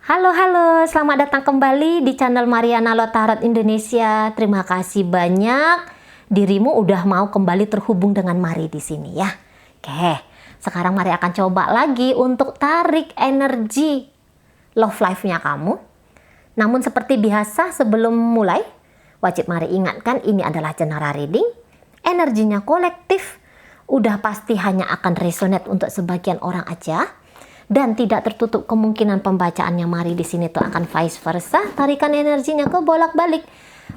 Halo, selamat datang kembali di channel Mariana Lotarot Indonesia. Terima kasih banyak dirimu udah mau kembali terhubung dengan Mari di sini ya. Oke, sekarang Mari akan coba lagi untuk tarik energi love life-nya kamu. Namun seperti biasa sebelum mulai, wajib Mari ingatkan ini adalah general reading. Energinya kolektif, udah pasti hanya akan resonate untuk sebagian orang aja. Dan tidak tertutup kemungkinan pembacaannya Mari di sini tuh akan vice versa, tarikan energinya ke bolak-balik.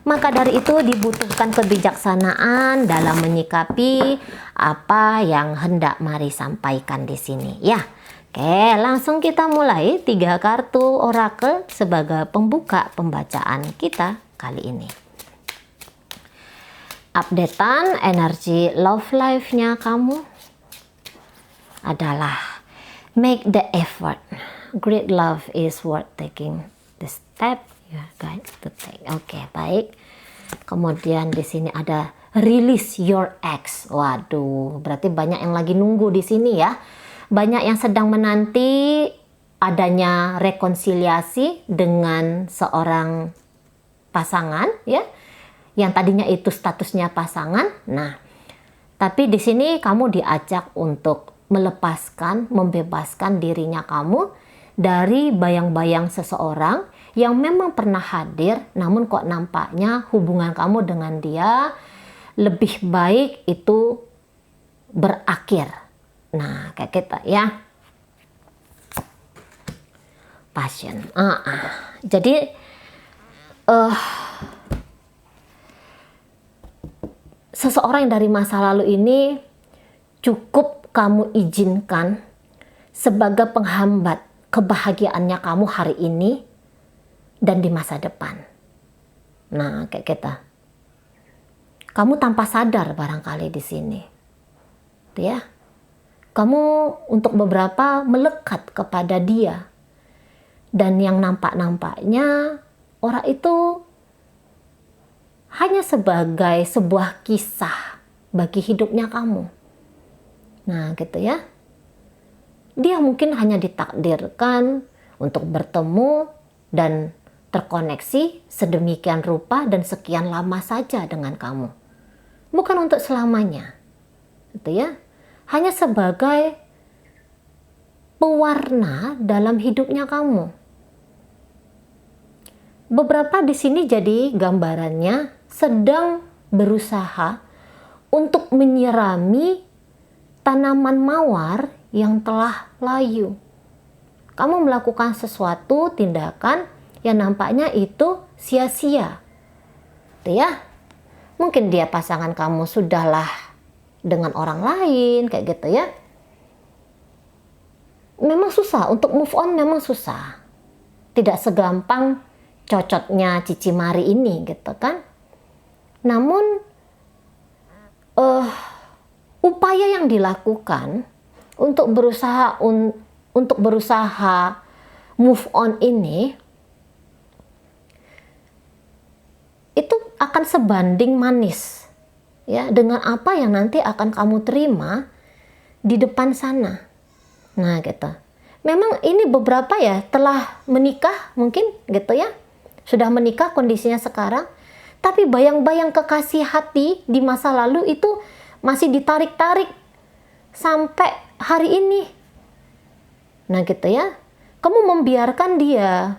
Maka dari itu dibutuhkan kebijaksanaan dalam menyikapi apa yang hendak Mari sampaikan di sini ya. Oke, langsung kita mulai 3 kartu oracle sebagai pembuka pembacaan kita kali ini. Updatean energi love life-nya kamu adalah make the effort. Great love is worth taking the step you are going to take. Oke, baik. Kemudian di sini ada release your ex. Waduh, berarti banyak yang lagi nunggu di sini ya. Banyak yang sedang menanti adanya rekonsiliasi dengan seorang pasangan ya. Yang tadinya itu statusnya pasangan. Nah, tapi di sini kamu diajak untuk melepaskan, membebaskan dirinya kamu dari bayang-bayang seseorang yang memang pernah hadir, namun kok nampaknya hubungan kamu dengan dia lebih baik itu berakhir. Nah, kayak kita ya. Passion. Jadi seseorang yang dari masa lalu ini cukup kamu izinkan sebagai penghambat kebahagiaannya kamu hari ini dan di masa depan. Nah, kayak kita. Kamu tanpa sadar barangkali di sini. Ya. Kamu untuk beberapa melekat kepada dia. Dan yang nampak-nampaknya orang itu hanya sebagai sebuah kisah bagi hidupnya kamu. Nah, gitu ya. Dia mungkin hanya ditakdirkan untuk bertemu dan terkoneksi sedemikian rupa dan sekian lama saja dengan kamu. Bukan untuk selamanya. Gitu ya. Hanya sebagai pewarna dalam hidupnya kamu. Beberapa di sini jadi gambarannya sedang berusaha untuk menyirami tanaman mawar yang telah layu. Kamu melakukan sesuatu tindakan yang nampaknya itu sia-sia. Gitu ya. Mungkin dia pasangan kamu sudahlah dengan orang lain kayak gitu ya. Memang susah untuk move on, memang susah. Tidak segampang cocoknya Cici Mari ini gitu kan. Namun upaya yang dilakukan untuk berusaha move on ini itu akan sebanding manis ya dengan apa yang nanti akan kamu terima di depan sana. Nah, gitu. Memang ini beberapa ya telah menikah mungkin gitu ya. Sudah menikah kondisinya sekarang, tapi bayang-bayang kekasih hati di masa lalu itu masih ditarik-tarik sampai hari ini. Nah, gitu ya. Kamu membiarkan dia,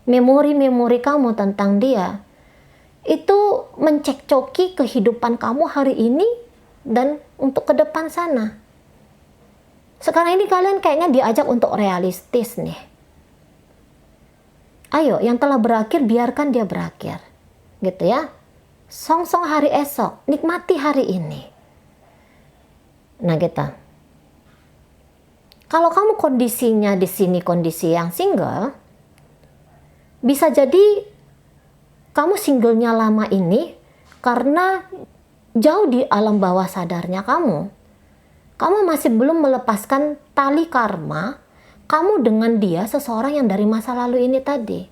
memori-memori kamu tentang dia, itu mencekcoki kehidupan kamu hari ini dan untuk ke depan sana. Sekarang ini kalian kayaknya diajak untuk realistis nih. Ayo, yang telah berakhir biarkan dia berakhir. Gitu ya. Song-song hari esok, nikmati hari ini. Nah, gitu. Kalau kamu kondisinya di sini kondisi yang single, bisa jadi kamu singlenya lama ini karena jauh di alam bawah sadarnya kamu masih belum melepaskan tali karma kamu dengan dia, seseorang yang dari masa lalu ini tadi.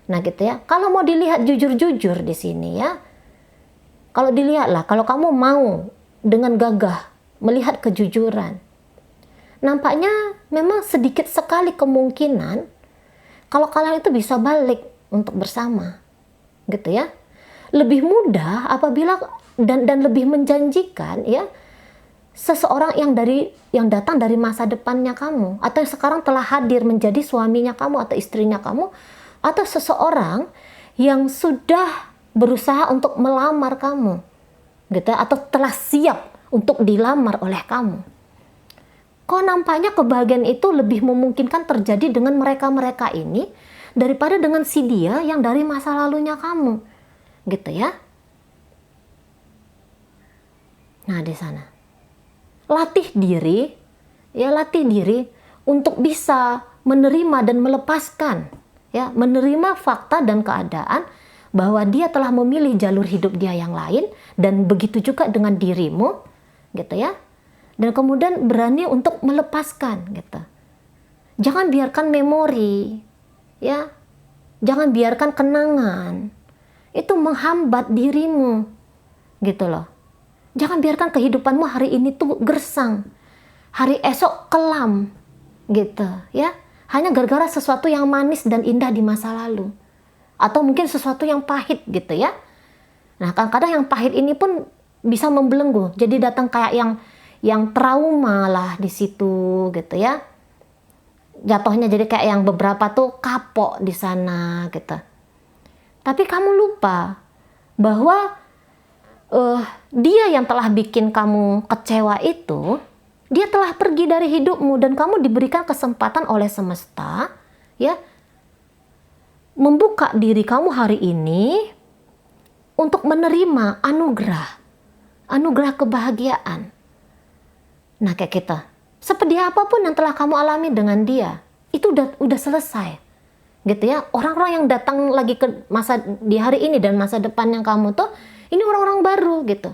Nah, gitu ya. Kalau mau dilihat jujur-jujur di sini ya, kalau dilihatlah, kalau kamu mau dengan gagah melihat kejujuran, nampaknya memang sedikit sekali kemungkinan kalau kalian itu bisa balik untuk bersama, gitu ya. Lebih mudah apabila dan lebih menjanjikan ya, seseorang yang datang dari masa depannya kamu, atau yang sekarang telah hadir menjadi suaminya kamu atau istrinya kamu, atau seseorang yang sudah berusaha untuk melamar kamu, gitu ya, atau telah siap untuk dilamar oleh kamu. Kok nampaknya kebahagiaan itu lebih memungkinkan terjadi dengan mereka-mereka ini daripada dengan si dia yang dari masa lalunya kamu, gitu ya. Nah, di sana latih diri untuk bisa menerima dan melepaskan, ya, menerima fakta dan keadaan bahwa dia telah memilih jalur hidup dia yang lain, dan begitu juga dengan dirimu, gitu ya. Dan kemudian berani untuk melepaskan, gitu. Jangan biarkan memori, ya, jangan biarkan kenangan itu menghambat dirimu, gitu loh. Jangan biarkan kehidupanmu hari ini tuh gersang, hari esok kelam, gitu ya. Hanya gara-gara sesuatu yang manis dan indah di masa lalu, atau mungkin sesuatu yang pahit, gitu ya. Nah, kadang-kadang yang pahit ini pun bisa membelenggu, jadi datang kayak yang trauma lah di situ, gitu ya. Jatuhnya jadi kayak yang beberapa tuh kapok di sana, gitu. Tapi kamu lupa bahwa dia yang telah bikin kamu kecewa itu, dia telah pergi dari hidupmu, dan kamu diberikan kesempatan oleh semesta, ya, membuka diri kamu hari ini untuk menerima anugerah kebahagiaan. Nah, kayak kita, seperti apapun yang telah kamu alami dengan dia, itu udah selesai, gitu ya. Orang-orang yang datang lagi ke masa di hari ini dan masa depan yang kamu tuh, ini orang-orang baru, gitu.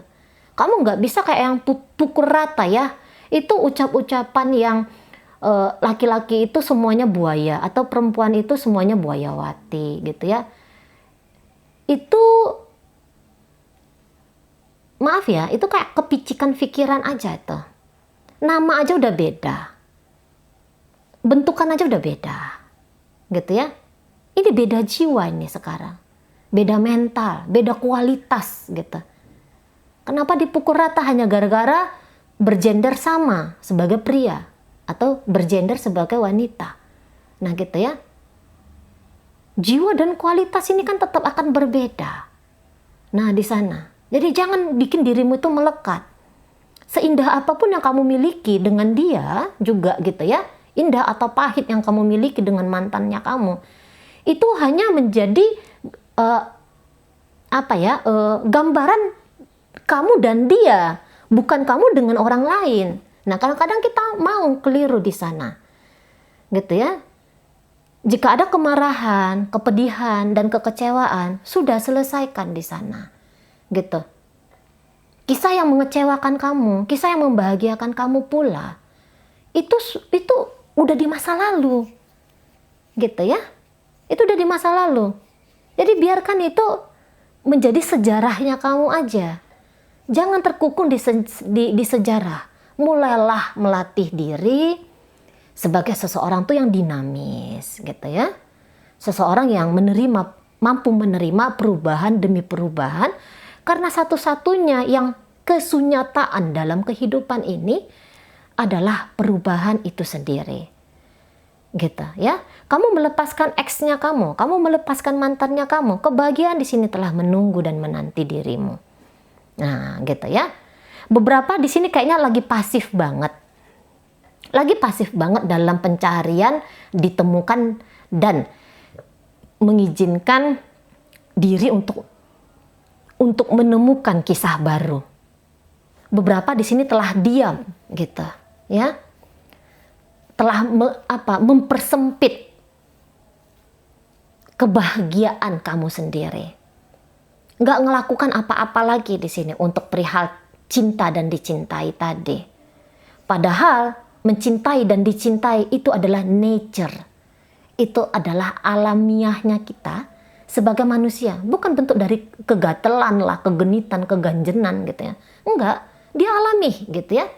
Kamu nggak bisa kayak yang pukul rata ya. Itu ucap-ucapan yang laki-laki itu semuanya buaya, atau perempuan itu semuanya buayawati, gitu ya. Itu, maaf ya, itu kayak kepicikan pikiran aja itu. Nama aja udah beda, bentukan aja udah beda, gitu ya. Ini beda jiwa ini sekarang, beda mental, beda kualitas, gitu. Kenapa dipukul rata hanya gara-gara bergender sama sebagai pria atau bergender sebagai wanita? Nah, gitu ya. Jiwa dan kualitas ini kan tetap akan berbeda. Nah, di sana. Jadi jangan bikin dirimu itu melekat. Seindah apapun yang kamu miliki dengan dia juga, gitu ya. Indah atau pahit yang kamu miliki dengan mantannya kamu, itu hanya menjadi gambaran kamu dan dia, bukan kamu dengan orang lain. Nah, kadang-kadang kita mau keliru di sana, gitu ya. Jika ada kemarahan, kepedihan, dan kekecewaan, sudah selesaikan di sana, gitu. Kisah yang mengecewakan kamu, kisah yang membahagiakan kamu pula, itu udah di masa lalu, gitu ya. Itu udah di masa lalu. Jadi biarkan itu menjadi sejarahnya kamu aja. Jangan terkukung di sejarah. Mulailah melatih diri sebagai seseorang tuh yang dinamis, gitu ya. Seseorang yang mampu menerima perubahan demi perubahan, karena satu-satunya yang kesunyataan dalam kehidupan ini adalah perubahan itu sendiri, gitu ya. Kamu melepaskan ex-nya kamu melepaskan mantannya kamu, kebahagiaan di sini telah menunggu dan menanti dirimu. Nah, gitu ya. Beberapa di sini kayaknya lagi pasif banget dalam pencarian, ditemukan dan mengizinkan diri untuk menemukan kisah baru. Beberapa di sini telah diam, gitu ya. Telah mempersempit kebahagiaan kamu sendiri. Nggak ngelakukan apa-apa lagi di sini untuk perihal cinta dan dicintai tadi. Padahal mencintai dan dicintai itu adalah nature. Itu adalah alamiahnya kita sebagai manusia. Bukan bentuk dari kegatelan lah, kegenitan, keganjenan, gitu ya. Enggak, dia alami, gitu ya.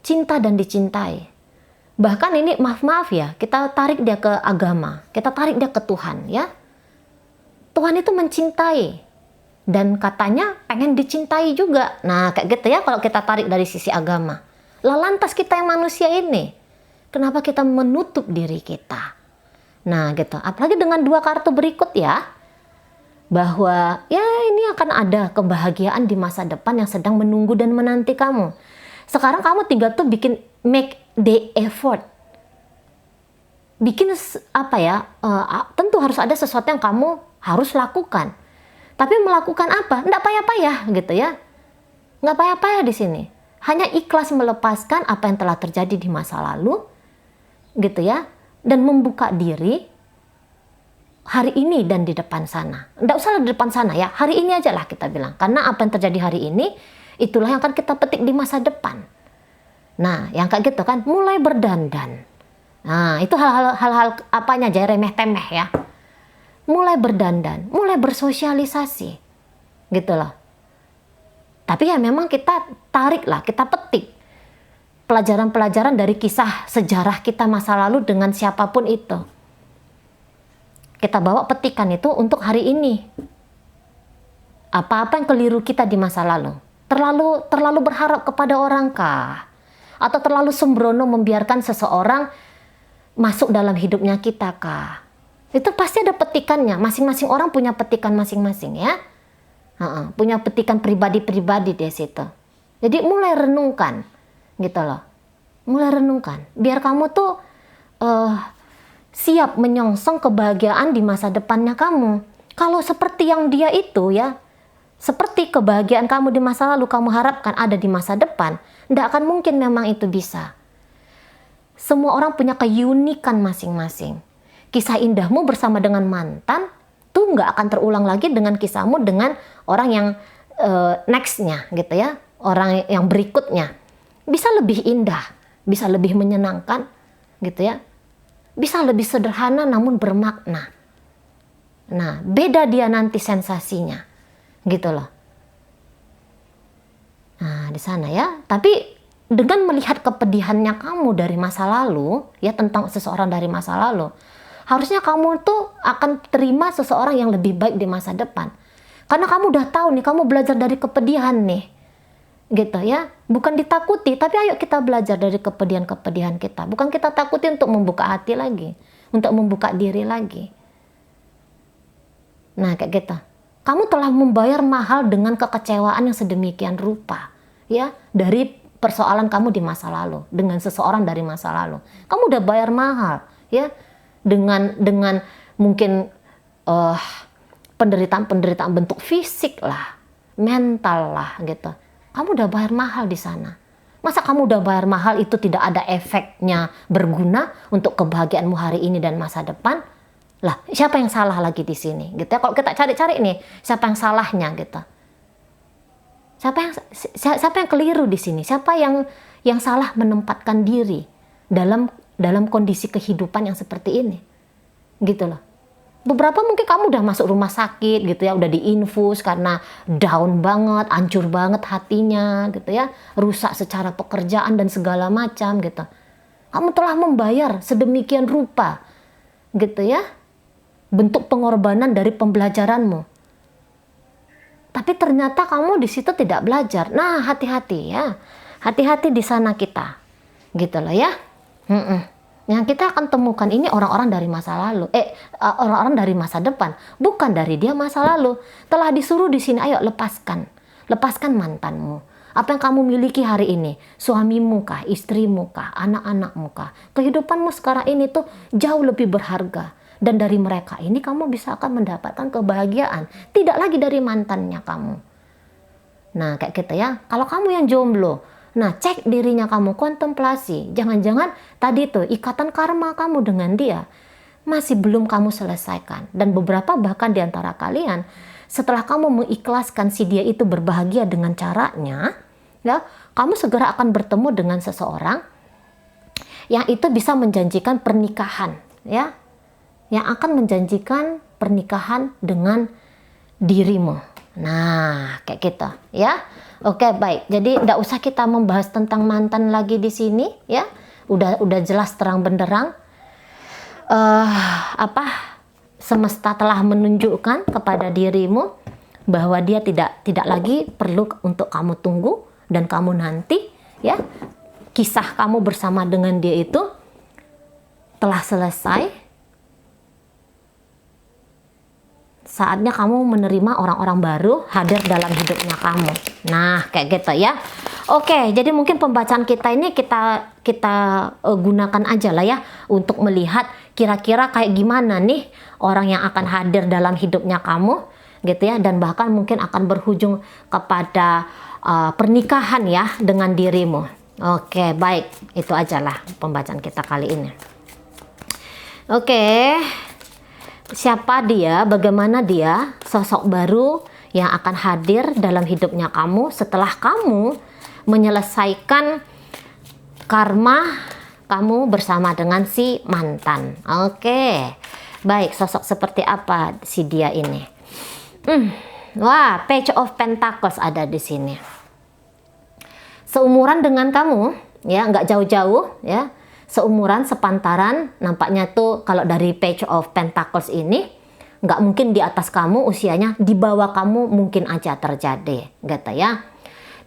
Cinta dan dicintai. Bahkan ini maaf-maaf ya, kita tarik dia ke agama, kita tarik dia ke Tuhan ya. Tuhan itu mencintai dan katanya pengen dicintai juga. Nah kayak gitu ya kalau kita tarik dari sisi agama. Lah lantas kita yang manusia ini, kenapa kita menutup diri kita? Nah gitu, apalagi dengan 2 kartu berikut ya. Bahwa ya ini akan ada kebahagiaan di masa depan yang sedang menunggu dan menanti kamu. Sekarang kamu tinggal tuh bikin make the effort. Bikin apa ya, tentu harus ada sesuatu yang kamu harus lakukan. Tapi melakukan apa? Nggak payah-payah gitu ya. Nggak payah-payah di sini. Hanya ikhlas melepaskan apa yang telah terjadi di masa lalu. Gitu ya. Dan membuka diri hari ini dan di depan sana. Nggak usah di depan sana ya. Hari ini aja lah kita bilang. Karena apa yang terjadi hari ini, itulah yang akan kita petik di masa depan. Nah, yang kayak gitu kan, mulai berdandan. Nah, itu hal-hal apanya aja, remeh-temeh ya. Mulai berdandan, mulai bersosialisasi. Gitu loh. Tapi ya memang kita tarik lah, kita petik pelajaran-pelajaran dari kisah sejarah kita masa lalu dengan siapapun itu. Kita bawa petikan itu untuk hari ini. Apa-apa yang keliru kita di masa lalu. Terlalu berharap kepada orang kah? Atau terlalu sembrono membiarkan seseorang masuk dalam hidupnya kita kah? Itu pasti ada petikannya. Masing-masing orang punya petikan masing-masing ya. Punya petikan pribadi-pribadi di situ. Jadi mulai renungkan gitu loh. Mulai renungkan. Biar kamu tuh siap menyongsong kebahagiaan di masa depannya kamu. Kalau seperti yang dia itu ya, seperti kebahagiaan kamu di masa lalu kamu harapkan ada di masa depan, tidak akan mungkin memang itu bisa. Semua orang punya keunikan masing-masing. Kisah indahmu bersama dengan mantan tuh nggak akan terulang lagi dengan kisahmu dengan orang yang nextnya gitu ya, orang yang berikutnya. Bisa lebih indah, bisa lebih menyenangkan gitu ya, bisa lebih sederhana namun bermakna. Nah beda dia nanti sensasinya. Gitu loh. Nah, di sana ya. Tapi dengan melihat kepedihannya kamu dari masa lalu, ya tentang seseorang dari masa lalu, harusnya kamu tuh akan terima seseorang yang lebih baik di masa depan. Karena kamu udah tahu nih, kamu belajar dari kepedihan nih. Gitu ya. Bukan ditakuti, tapi ayo kita belajar dari kepedihan-kepedihan kita. Bukan kita takuti untuk membuka hati lagi, untuk membuka diri lagi. Nah, kayak gitu. Kamu telah membayar mahal dengan kekecewaan yang sedemikian rupa, ya, dari persoalan kamu di masa lalu, dengan seseorang dari masa lalu. Kamu udah bayar mahal, ya, dengan mungkin penderitaan bentuk fisik lah, mental lah, gitu. Kamu udah bayar mahal di sana. Masa kamu udah bayar mahal itu tidak ada efeknya berguna untuk kebahagiaanmu hari ini dan masa depan? Lah, siapa yang salah lagi di sini? Gitu ya. Kalau kita cari-cari nih, siapa yang salahnya gitu. Siapa yang keliru di sini? Siapa yang salah menempatkan diri dalam kondisi kehidupan yang seperti ini? Gitu loh. Beberapa mungkin kamu udah masuk rumah sakit gitu ya, udah diinfus karena down banget, hancur banget hatinya gitu ya, rusak secara pekerjaan dan segala macam gitu. Kamu telah membayar sedemikian rupa gitu ya. Bentuk pengorbanan dari pembelajaranmu. Tapi ternyata kamu di situ tidak belajar. Nah, hati-hati ya. Hati-hati di sana kita. Gitu loh ya. Yang kita akan temukan ini orang-orang dari masa lalu. Orang-orang dari masa depan. Bukan dari dia masa lalu. Telah disuruh di sini, ayo lepaskan. Lepaskan mantanmu. Apa yang kamu miliki hari ini? Suamimu kah? Istrimu kah? Anak-anakmu kah? Kehidupanmu sekarang ini tuh jauh lebih berharga. Dan dari mereka ini kamu bisa akan mendapatkan kebahagiaan. Tidak lagi dari mantannya kamu. Nah kayak gitu ya. Kalau kamu yang jomblo, nah cek dirinya kamu, kontemplasi. Jangan-jangan tadi tuh ikatan karma kamu dengan dia masih belum kamu selesaikan. Dan beberapa bahkan di antara kalian, setelah kamu mengikhlaskan si dia itu berbahagia dengan caranya, ya, kamu segera akan bertemu dengan seseorang yang itu bisa menjanjikan pernikahan, ya. Yang akan menjanjikan pernikahan dengan dirimu. Nah, kayak gitu, ya. Oke, baik. Jadi, tidak usah kita membahas tentang mantan lagi di sini, ya. Udah jelas terang benderang semesta telah menunjukkan kepada dirimu bahwa dia tidak lagi perlu untuk kamu tunggu dan kamu nanti, ya. Kisah kamu bersama dengan dia itu telah selesai. Saatnya kamu menerima orang-orang baru hadir dalam hidupnya kamu. Nah, kayak gitu ya. Oke, jadi mungkin pembacaan kita ini kita gunakan aja lah ya untuk melihat kira-kira kayak gimana nih orang yang akan hadir dalam hidupnya kamu, gitu ya, dan bahkan mungkin akan berujung kepada pernikahan ya dengan dirimu. Oke, baik, itu aja lah pembacaan kita kali ini. Oke. Siapa dia, bagaimana dia, sosok baru yang akan hadir dalam hidupnya kamu setelah kamu menyelesaikan karma kamu bersama dengan si mantan. Oke, baik, sosok seperti apa si dia ini? Wah, Page of Pentacles ada di sini. Seumuran dengan kamu, ya, nggak jauh-jauh, ya. Seumuran, sepantaran, nampaknya tuh kalau dari Page of Pentacles ini nggak mungkin di atas kamu usianya, di bawah kamu mungkin aja terjadi, gitu ya.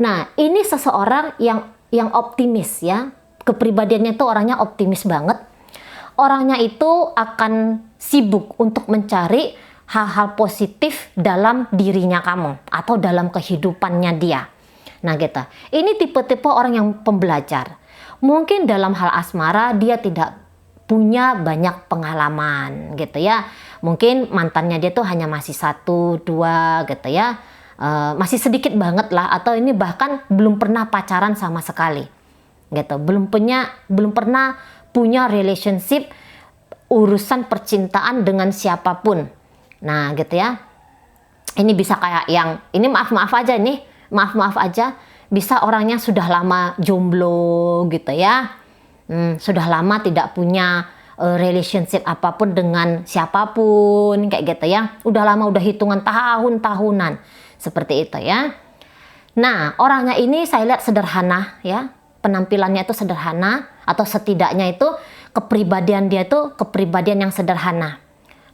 Nah, ini seseorang yang optimis ya, kepribadiannya itu orangnya optimis banget. Orangnya itu akan sibuk untuk mencari hal-hal positif dalam dirinya kamu atau dalam kehidupannya dia. Nah, gitu. Ini tipe-tipe orang yang pembelajar. Mungkin dalam hal asmara dia tidak punya banyak pengalaman gitu ya. Mungkin mantannya dia tuh hanya masih 1, 2 gitu ya. Masih sedikit banget lah, atau ini bahkan belum pernah pacaran sama sekali. Gitu. Belum pernah punya relationship urusan percintaan dengan siapapun. Nah, gitu ya. Ini bisa kayak yang ini maaf aja. Bisa orangnya sudah lama jomblo gitu ya, sudah lama tidak punya relationship apapun dengan siapapun kayak gitu ya, udah lama, udah hitungan tahun-tahunan seperti itu ya. Nah, orangnya ini saya lihat sederhana ya, penampilannya itu sederhana, atau setidaknya itu kepribadian dia itu kepribadian yang sederhana.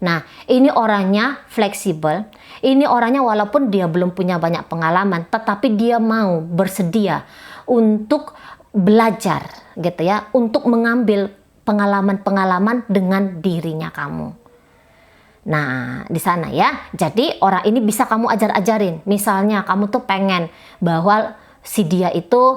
Nah, ini orangnya fleksibel. Ini orangnya walaupun dia belum punya banyak pengalaman, tetapi dia mau bersedia untuk belajar gitu ya, untuk mengambil pengalaman-pengalaman dengan dirinya kamu. Nah, di sana ya. Jadi orang ini bisa kamu ajar-ajarin. Misalnya kamu tuh pengen bahwa si dia itu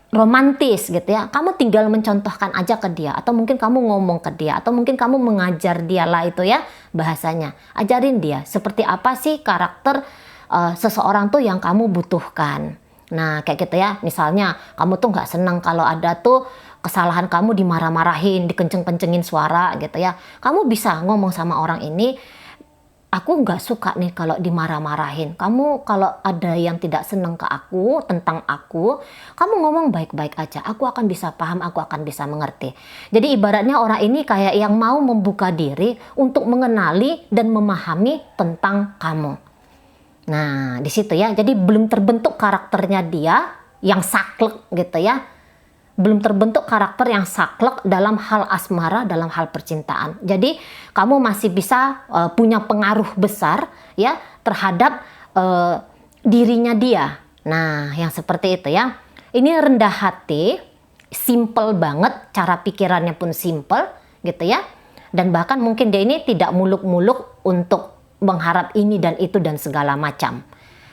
romantis gitu ya, kamu tinggal mencontohkan aja ke dia, atau mungkin kamu ngomong ke dia, atau mungkin kamu mengajar dia lah itu ya bahasanya, ajarin dia seperti apa sih karakter seseorang tuh yang kamu butuhkan. Nah, kayak gitu ya, misalnya kamu tuh nggak senang kalau ada tuh kesalahan kamu dimarah-marahin, dikenceng-kencengin suara gitu ya, kamu bisa ngomong sama orang ini, aku nggak suka nih kalau dimarah-marahin. Kamu kalau ada yang tidak senang ke aku, tentang aku, kamu ngomong baik-baik aja. Aku akan bisa paham, aku akan bisa mengerti. Jadi ibaratnya orang ini kayak yang mau membuka diri untuk mengenali dan memahami tentang kamu. Nah, di situ ya. Jadi belum terbentuk karakternya dia yang saklek gitu ya. Belum terbentuk karakter yang saklek dalam hal asmara, dalam hal percintaan. Jadi kamu masih bisa punya pengaruh besar ya terhadap dirinya dia. Nah, yang seperti itu ya. Ini rendah hati, simple banget, cara pikirannya pun simple gitu ya. Dan bahkan mungkin dia ini tidak muluk-muluk untuk mengharap ini dan itu dan segala macam.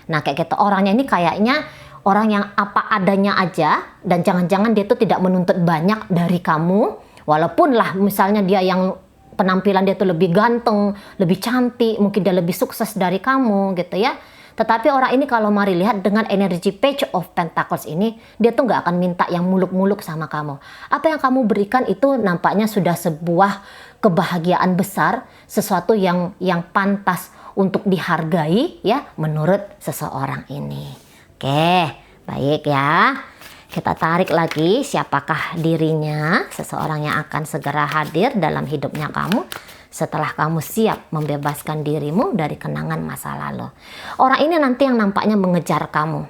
Nah, kayak gitu orangnya ini kayaknya orang yang apa adanya aja, dan jangan-jangan dia tuh tidak menuntut banyak dari kamu, walaupun lah misalnya dia yang penampilan dia tuh lebih ganteng, lebih cantik, mungkin dia lebih sukses dari kamu gitu ya. Tetapi orang ini kalau mari lihat dengan energi Page of Pentacles ini, dia tuh nggak akan minta yang muluk-muluk sama kamu. Apa yang kamu berikan itu nampaknya sudah sebuah kebahagiaan besar, sesuatu yang pantas untuk dihargai ya menurut seseorang ini. Oke, baik ya. Kita tarik lagi siapakah dirinya, seseorang yang akan segera hadir dalam hidupnya kamu setelah kamu siap membebaskan dirimu dari kenangan masa lalu. Orang ini nanti yang nampaknya mengejar kamu.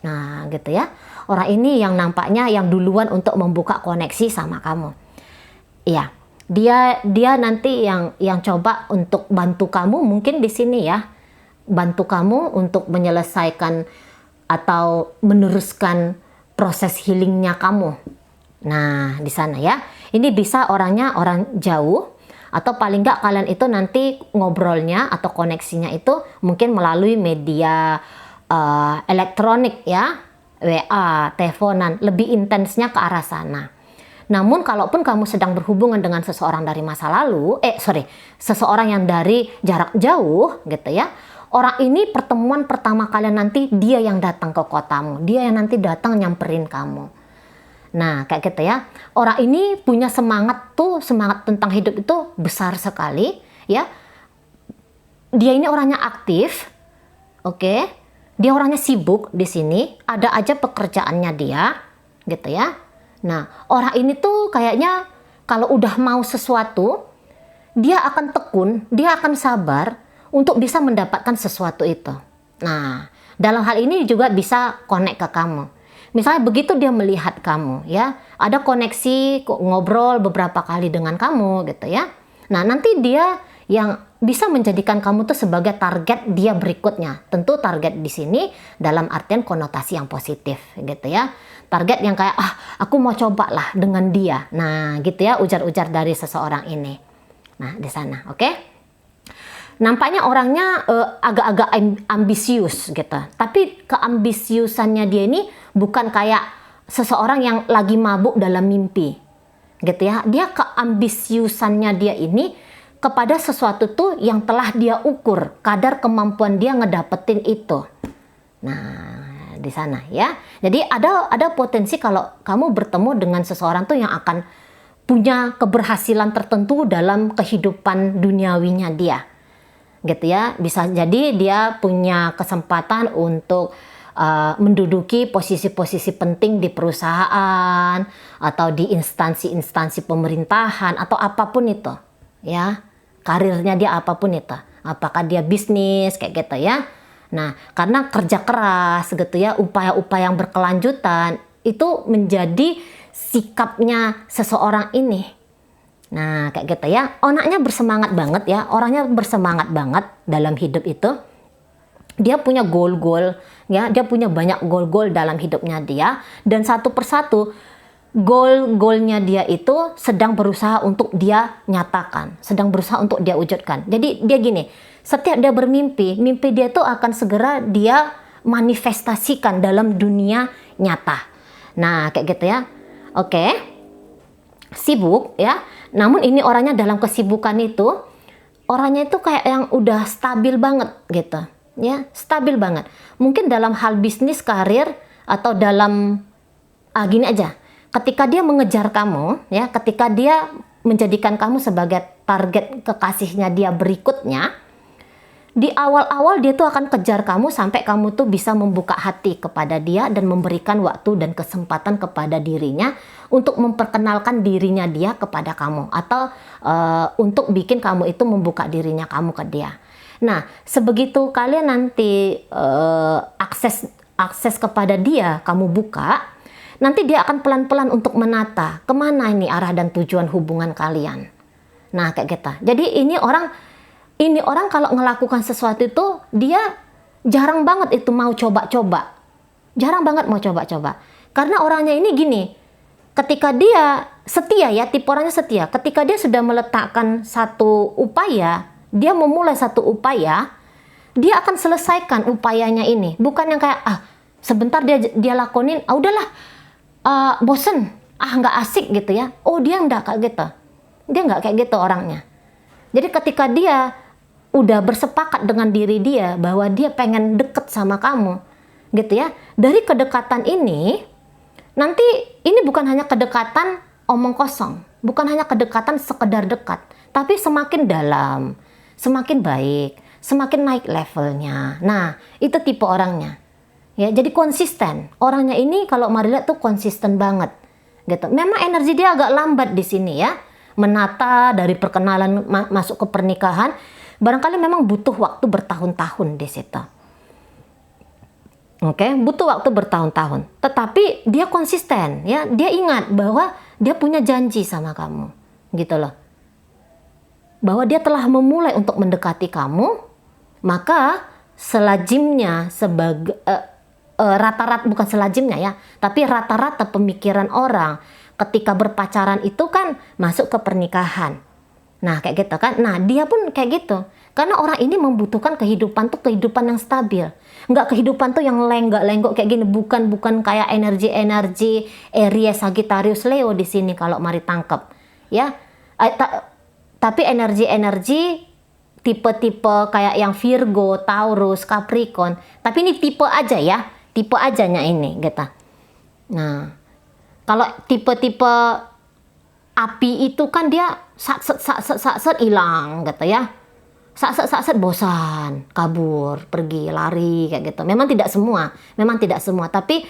Nah, gitu ya. orang ini yang nampaknya yang duluan untuk membuka koneksi sama kamu. Iya, dia nanti yang coba untuk bantu kamu mungkin di sini ya, bantu kamu untuk menyelesaikan atau meneruskan proses healingnya kamu. Nah, di sana ya. Ini bisa orangnya orang jauh, atau paling nggak kalian itu nanti ngobrolnya atau koneksinya itu mungkin melalui media elektronik ya, WA, teleponan, lebih intensnya ke arah sana. Namun kalaupun kamu sedang berhubungan dengan seseorang dari masa lalu, seseorang yang dari jarak jauh gitu ya, orang ini pertemuan pertama kalian nanti dia yang datang ke kotamu, dia yang nanti datang nyamperin kamu. Nah, kayak gitu ya. Orang ini punya semangat tentang hidup itu besar sekali, ya. Dia ini orangnya aktif, oke. Dia orangnya sibuk di sini, ada aja pekerjaannya dia, gitu ya. Nah, orang ini tuh kayaknya kalau udah mau sesuatu, dia akan tekun, dia akan sabar untuk bisa mendapatkan sesuatu itu. Nah, dalam hal ini juga bisa connect ke kamu. Misalnya begitu dia melihat kamu ya, ada koneksi ngobrol beberapa kali dengan kamu gitu ya. Nah, nanti dia yang bisa menjadikan kamu tuh sebagai target dia berikutnya. Tentu target di sini dalam artian konotasi yang positif gitu ya. Target yang kayak aku mau coba lah dengan dia. Nah, gitu ya ujar-ujar dari seseorang ini. Nah, di sana, oke? Nampaknya orangnya agak-agak ambisius gitu. Tapi keambisiusannya dia ini bukan kayak seseorang yang lagi mabuk dalam mimpi. Gitu ya. Dia keambisiusannya dia ini kepada sesuatu tuh yang telah dia ukur, kadar kemampuan dia ngedapetin itu. Nah, di sana ya. Jadi ada potensi kalau kamu bertemu dengan seseorang tuh yang akan punya keberhasilan tertentu dalam kehidupan duniawinya dia. Gitu ya, bisa jadi dia punya kesempatan untuk menduduki posisi-posisi penting di perusahaan atau di instansi-instansi pemerintahan atau apapun itu ya, karirnya dia apapun itu, apakah dia bisnis kayak gitu ya. Nah, karena kerja keras gitu ya, upaya-upaya yang berkelanjutan itu menjadi sikapnya seseorang ini. Nah, kayak gitu ya. Anaknya bersemangat banget ya. Orangnya bersemangat banget dalam hidup itu. Dia punya goal-goal ya. Dia punya banyak goal-goal dalam hidupnya dia. Dan satu persatu goal-goalnya dia itu sedang berusaha untuk dia nyatakan. Sedang berusaha untuk dia wujudkan. Jadi dia gini. Setiap dia bermimpi, mimpi dia tuh akan segera dia manifestasikan dalam dunia nyata. Nah, kayak gitu ya. Oke. Sibuk ya. Namun ini orangnya dalam kesibukan itu, orangnya itu kayak yang udah stabil banget gitu. Ya, stabil banget. Mungkin dalam hal bisnis, karir, atau dalam gini aja. Ketika dia mengejar kamu, ya, ketika dia menjadikan kamu sebagai target kekasihnya dia berikutnya, di awal-awal dia tuh akan kejar kamu sampai kamu tuh bisa membuka hati kepada dia dan memberikan waktu dan kesempatan kepada dirinya untuk memperkenalkan dirinya dia kepada kamu atau untuk bikin kamu itu membuka dirinya kamu ke dia. Nah, sebegitu kalian nanti akses kepada dia kamu buka, nanti dia akan pelan-pelan untuk menata kemana ini arah dan tujuan hubungan kalian. Nah, kayak gitu. Jadi ini orang kalau melakukan sesuatu itu dia jarang banget itu mau coba-coba. Jarang banget mau coba-coba. Karena orangnya ini gini, ketika dia setia ya, tipe orangnya setia. Ketika dia sudah meletakkan satu upaya, dia memulai satu upaya, dia akan selesaikan upayanya ini. Bukan yang kayak sebentar dia lakonin, udahlah, bosen, nggak asik gitu ya. Oh, dia nggak kayak gitu. Dia nggak kayak gitu orangnya. Jadi ketika dia udah bersepakat dengan diri dia bahwa dia pengen deket sama kamu gitu ya, dari kedekatan ini nanti ini bukan hanya kedekatan omong kosong, bukan hanya kedekatan sekedar dekat, tapi semakin dalam, semakin baik, semakin naik levelnya. Nah, itu tipe orangnya ya. Jadi konsisten orangnya ini. Kalau Mari lihat tuh konsisten banget gitu. Memang energi dia agak lambat di sini ya, menata dari perkenalan masuk ke pernikahan. Barangkali memang butuh waktu bertahun-tahun di situ. Oke, butuh waktu bertahun-tahun. Tetapi dia konsisten, ya. Dia ingat bahwa dia punya janji sama kamu, gitu loh. Bahwa dia telah memulai untuk mendekati kamu, maka selajimnya sebagai rata-rata, bukan selajimnya ya, tapi rata-rata pemikiran orang ketika berpacaran itu kan masuk ke pernikahan. Nah, kayak gitu kan. Nah, dia pun kayak gitu. Karena orang ini membutuhkan kehidupan tuh kehidupan yang stabil. Nggak kehidupan tuh yang lenggak-lenggok kayak gini. Bukan kayak energi-energi Aries, Sagittarius, Leo di sini kalau mari tangkep. Ya. Tapi energi-energi tipe-tipe kayak yang Virgo, Taurus, Capricorn. Tapi ini tipe aja ya. Tipe ajanya ini gitu. Nah, kalau tipe-tipe api itu kan dia sat hilang gitu ya. Sat bosan, kabur, pergi, lari kayak gitu. Memang tidak semua, tapi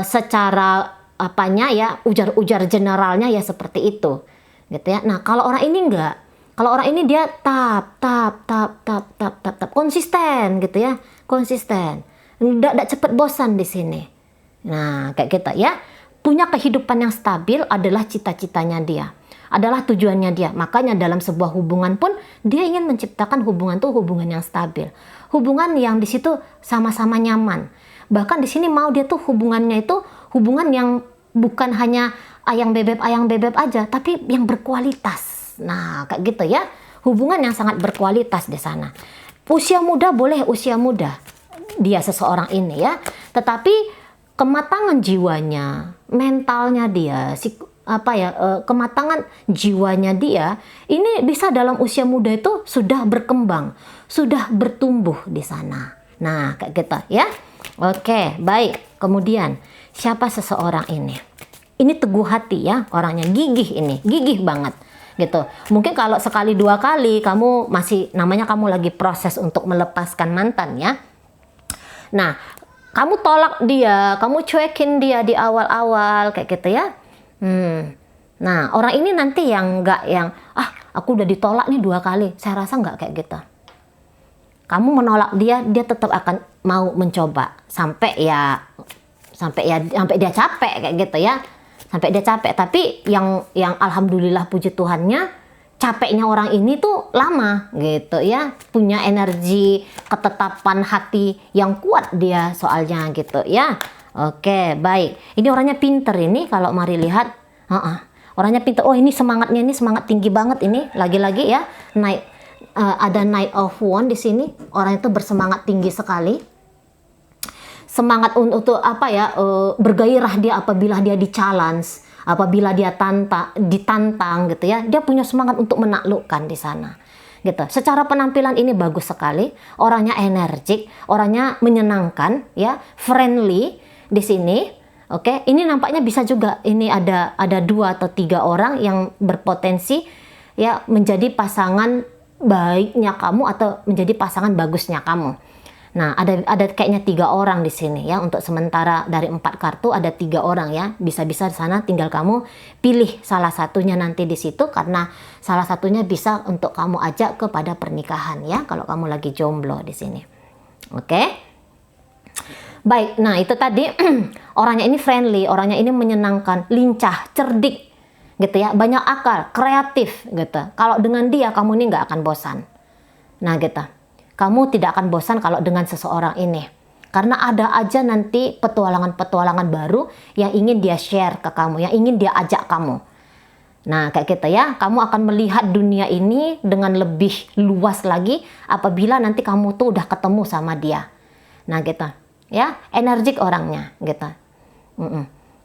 secara apanya ya, ujar-ujar generalnya ya seperti itu. Gitu ya. Nah, kalau orang ini enggak. Kalau orang ini dia tap konsisten gitu ya. Konsisten. Enggak cepet bosan di sini. Nah, kayak gitu ya. Punya kehidupan yang stabil adalah cita-citanya dia. Adalah tujuannya dia. Makanya dalam sebuah hubungan pun dia ingin menciptakan hubungan tuh hubungan yang stabil. Hubungan yang di situ sama-sama nyaman. Bahkan di sini mau dia tuh hubungannya itu hubungan yang bukan hanya ayang bebek aja, tapi yang berkualitas. Nah, kayak gitu ya. Hubungan yang sangat berkualitas di sana. Usia muda boleh usia muda. Dia seseorang ini ya. Tetapi kematangan jiwanya, mentalnya dia, kematangan jiwanya dia ini bisa dalam usia muda itu sudah berkembang, sudah bertumbuh di sana. Nah, kayak gitu ya. Oke, baik. Kemudian siapa seseorang ini? Ini teguh hati ya, orangnya gigih banget gitu. Mungkin kalau sekali dua kali kamu masih namanya kamu lagi proses untuk melepaskan mantan ya. Nah, kamu tolak dia, kamu cuekin dia di awal-awal kayak gitu ya. Nah, orang ini nanti yang aku udah ditolak nih 2 kali. Saya rasa nggak kayak gitu. Kamu menolak dia tetap akan mau mencoba sampai dia capek kayak gitu ya. Sampai dia capek. Tapi yang alhamdulillah puji Tuhannya, capeknya orang ini tuh lama gitu ya, punya energi ketetapan hati yang kuat dia soalnya gitu ya. Oke, baik. Ini orangnya pinter ini kalau mari lihat. Orangnya pinter. Oh, ini semangat tinggi banget ini. Lagi-lagi ya, ada Knight of Wands di sini. Orang itu bersemangat tinggi sekali. Semangat untuk bergairah dia apabila dia di-challenge. Apabila dia ditantang gitu ya, dia punya semangat untuk menaklukkan di sana. Gitu. Secara penampilan ini bagus sekali, orangnya energik, orangnya menyenangkan ya, friendly di sini. Oke, ini nampaknya bisa juga ini ada 2 atau 3 orang yang berpotensi ya menjadi pasangan baiknya kamu atau menjadi pasangan bagusnya kamu. Nah, ada kayaknya 3 orang di sini ya. Untuk sementara dari 4 kartu ada 3 orang ya. Bisa-bisa di sana tinggal kamu pilih salah satunya nanti di situ, karena salah satunya bisa untuk kamu ajak kepada pernikahan ya kalau kamu lagi jomblo di sini. Oke? Baik. Nah, itu tadi orangnya ini friendly, orangnya ini menyenangkan, lincah, cerdik gitu ya. Banyak akal, kreatif gitu. Kalau dengan dia kamu ini nggak akan bosan. Nah, gitu. Kamu tidak akan bosan kalau dengan seseorang ini. Karena ada aja nanti petualangan-petualangan baru yang ingin dia share ke kamu, yang ingin dia ajak kamu. Nah, kayak gitu ya. Kamu akan melihat dunia ini dengan lebih luas lagi apabila nanti kamu tuh udah ketemu sama dia. Nah, gitu. Ya, energik orangnya gitu.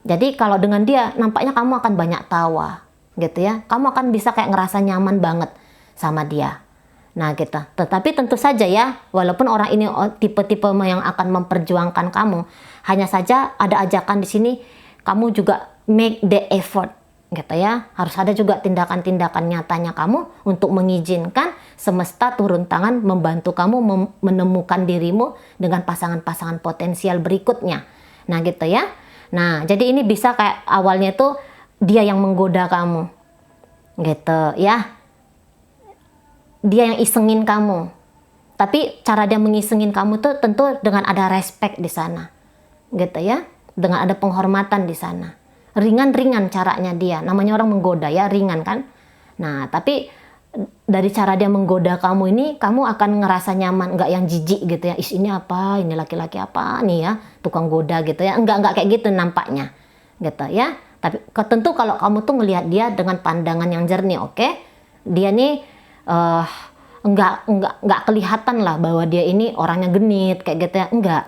Jadi kalau dengan dia nampaknya kamu akan banyak tawa gitu ya. Kamu akan bisa kayak ngerasa nyaman banget sama dia. Nah, gitu. Tetapi tentu saja ya, walaupun orang ini tipe-tipe yang akan memperjuangkan kamu, hanya saja ada ajakan di sini, kamu juga make the effort, gitu ya. Harus ada juga tindakan-tindakan nyatanya kamu untuk mengizinkan semesta turun tangan membantu kamu menemukan dirimu dengan pasangan-pasangan potensial berikutnya. Nah, gitu ya. Nah, jadi ini bisa kayak awalnya tuh dia yang menggoda kamu, gitu ya. Dia yang isengin kamu. Tapi cara dia mengisengin kamu tuh tentu dengan ada respect di sana, gitu ya, dengan ada penghormatan di sana. Ringan-ringan caranya dia, namanya orang menggoda ya, ringan kan. Nah, tapi dari cara dia menggoda kamu ini, kamu akan ngerasa nyaman, nggak yang jijik gitu ya. Ini apa? Ini laki-laki apa nih ya? Tukang goda gitu ya. Nggak kayak gitu nampaknya, gitu ya. Tapi tentu kalau kamu tuh ngelihat dia dengan pandangan yang jernih, oke? Dia nih nggak kelihatan lah bahwa dia ini orangnya genit kayak gitu ya. Enggak.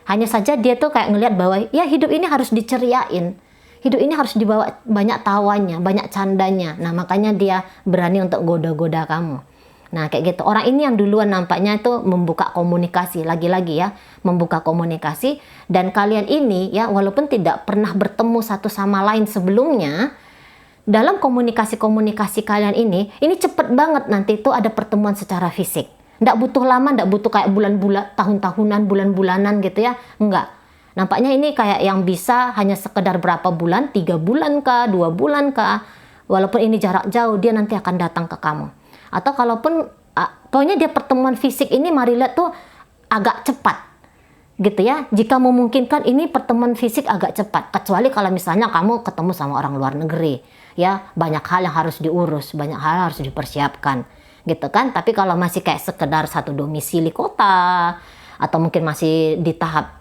Hanya saja dia tuh kayak ngelihat bahwa ya hidup ini harus diceriain. Hidup ini harus dibawa banyak tawanya, banyak candanya. Nah, makanya dia berani untuk goda-goda kamu. Nah, kayak gitu. Orang ini yang duluan nampaknya itu membuka komunikasi. Lagi-lagi ya, membuka komunikasi. Dan kalian ini ya, walaupun tidak pernah bertemu satu sama lain sebelumnya, dalam komunikasi-komunikasi kalian ini cepet banget nanti itu ada pertemuan secara fisik. Nggak butuh lama, nggak butuh kayak bulan-bulan, tahun-tahunan, bulan-bulanan gitu ya. Enggak. Nampaknya ini kayak yang bisa hanya sekedar berapa bulan, 3 bulan kah, 2 bulan kah. Walaupun ini jarak jauh, dia nanti akan datang ke kamu. Atau kalaupun, pokoknya dia pertemuan fisik ini mari lihat tuh agak cepat. Gitu ya, jika memungkinkan ini pertemuan fisik agak cepat. Kecuali kalau misalnya kamu ketemu sama orang luar negeri. Ya, banyak hal yang harus diurus, banyak hal yang harus dipersiapkan. Gitu kan, tapi kalau masih kayak sekedar satu domisili kota, atau mungkin masih di tahap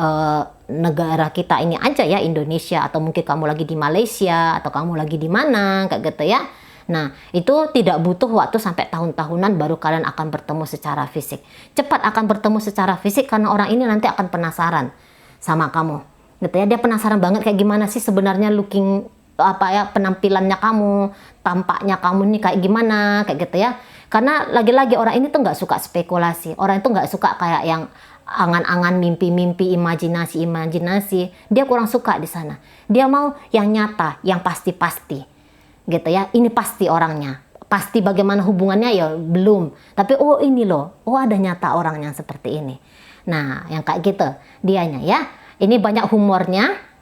negara kita ini aja ya, Indonesia, atau mungkin kamu lagi di Malaysia, atau kamu lagi di mana, kayak gitu ya. Nah, itu tidak butuh waktu sampai tahun-tahunan baru kalian akan bertemu secara fisik. Cepat akan bertemu secara fisik karena orang ini nanti akan penasaran sama kamu. Gitu ya, dia penasaran banget kayak gimana sih sebenarnya looking penampilannya kamu, tampaknya kamu nih kayak gimana, kayak gitu ya. Karena lagi-lagi orang ini tuh nggak suka spekulasi. Orang itu nggak suka kayak yang angan-angan, mimpi-mimpi, imajinasi. Dia kurang suka di sana. Dia mau yang nyata, yang pasti-pasti. Gitu ya. Ini pasti orangnya. Pasti bagaimana hubungannya ya belum. Tapi ini loh. Ada nyata orangnya seperti ini. Nah, yang kayak gitu dianya ya. Ini banyak humornya.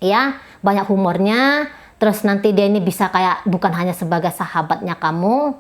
Ya, banyak humornya. Terus nanti dia ini bisa kayak bukan hanya sebagai sahabatnya kamu,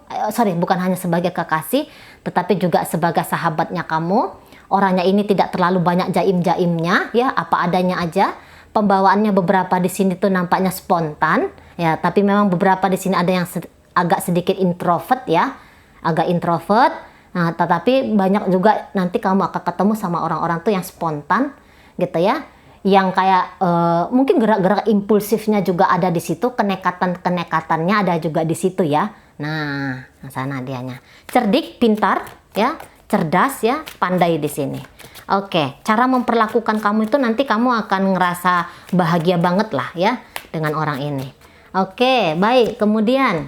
bukan hanya sebagai kekasih, tetapi juga sebagai sahabatnya kamu. Orangnya ini tidak terlalu banyak jaim-jaimnya, ya apa adanya aja. Pembawaannya beberapa di sini tuh nampaknya spontan, ya. Tapi memang beberapa di sini ada yang agak sedikit introvert, ya, agak introvert. Nah, tetapi banyak juga nanti kamu akan ketemu sama orang-orang tuh yang spontan, gitu ya. Yang kayak mungkin gerak-gerak impulsifnya juga ada di situ, kenekatan-kenekatannya ada juga di situ ya. Nah, sana dianya. Cerdik, pintar, ya, cerdas ya, pandai di sini. Oke, cara memperlakukan kamu itu nanti kamu akan ngerasa bahagia banget lah ya dengan orang ini. Oke, baik. Kemudian,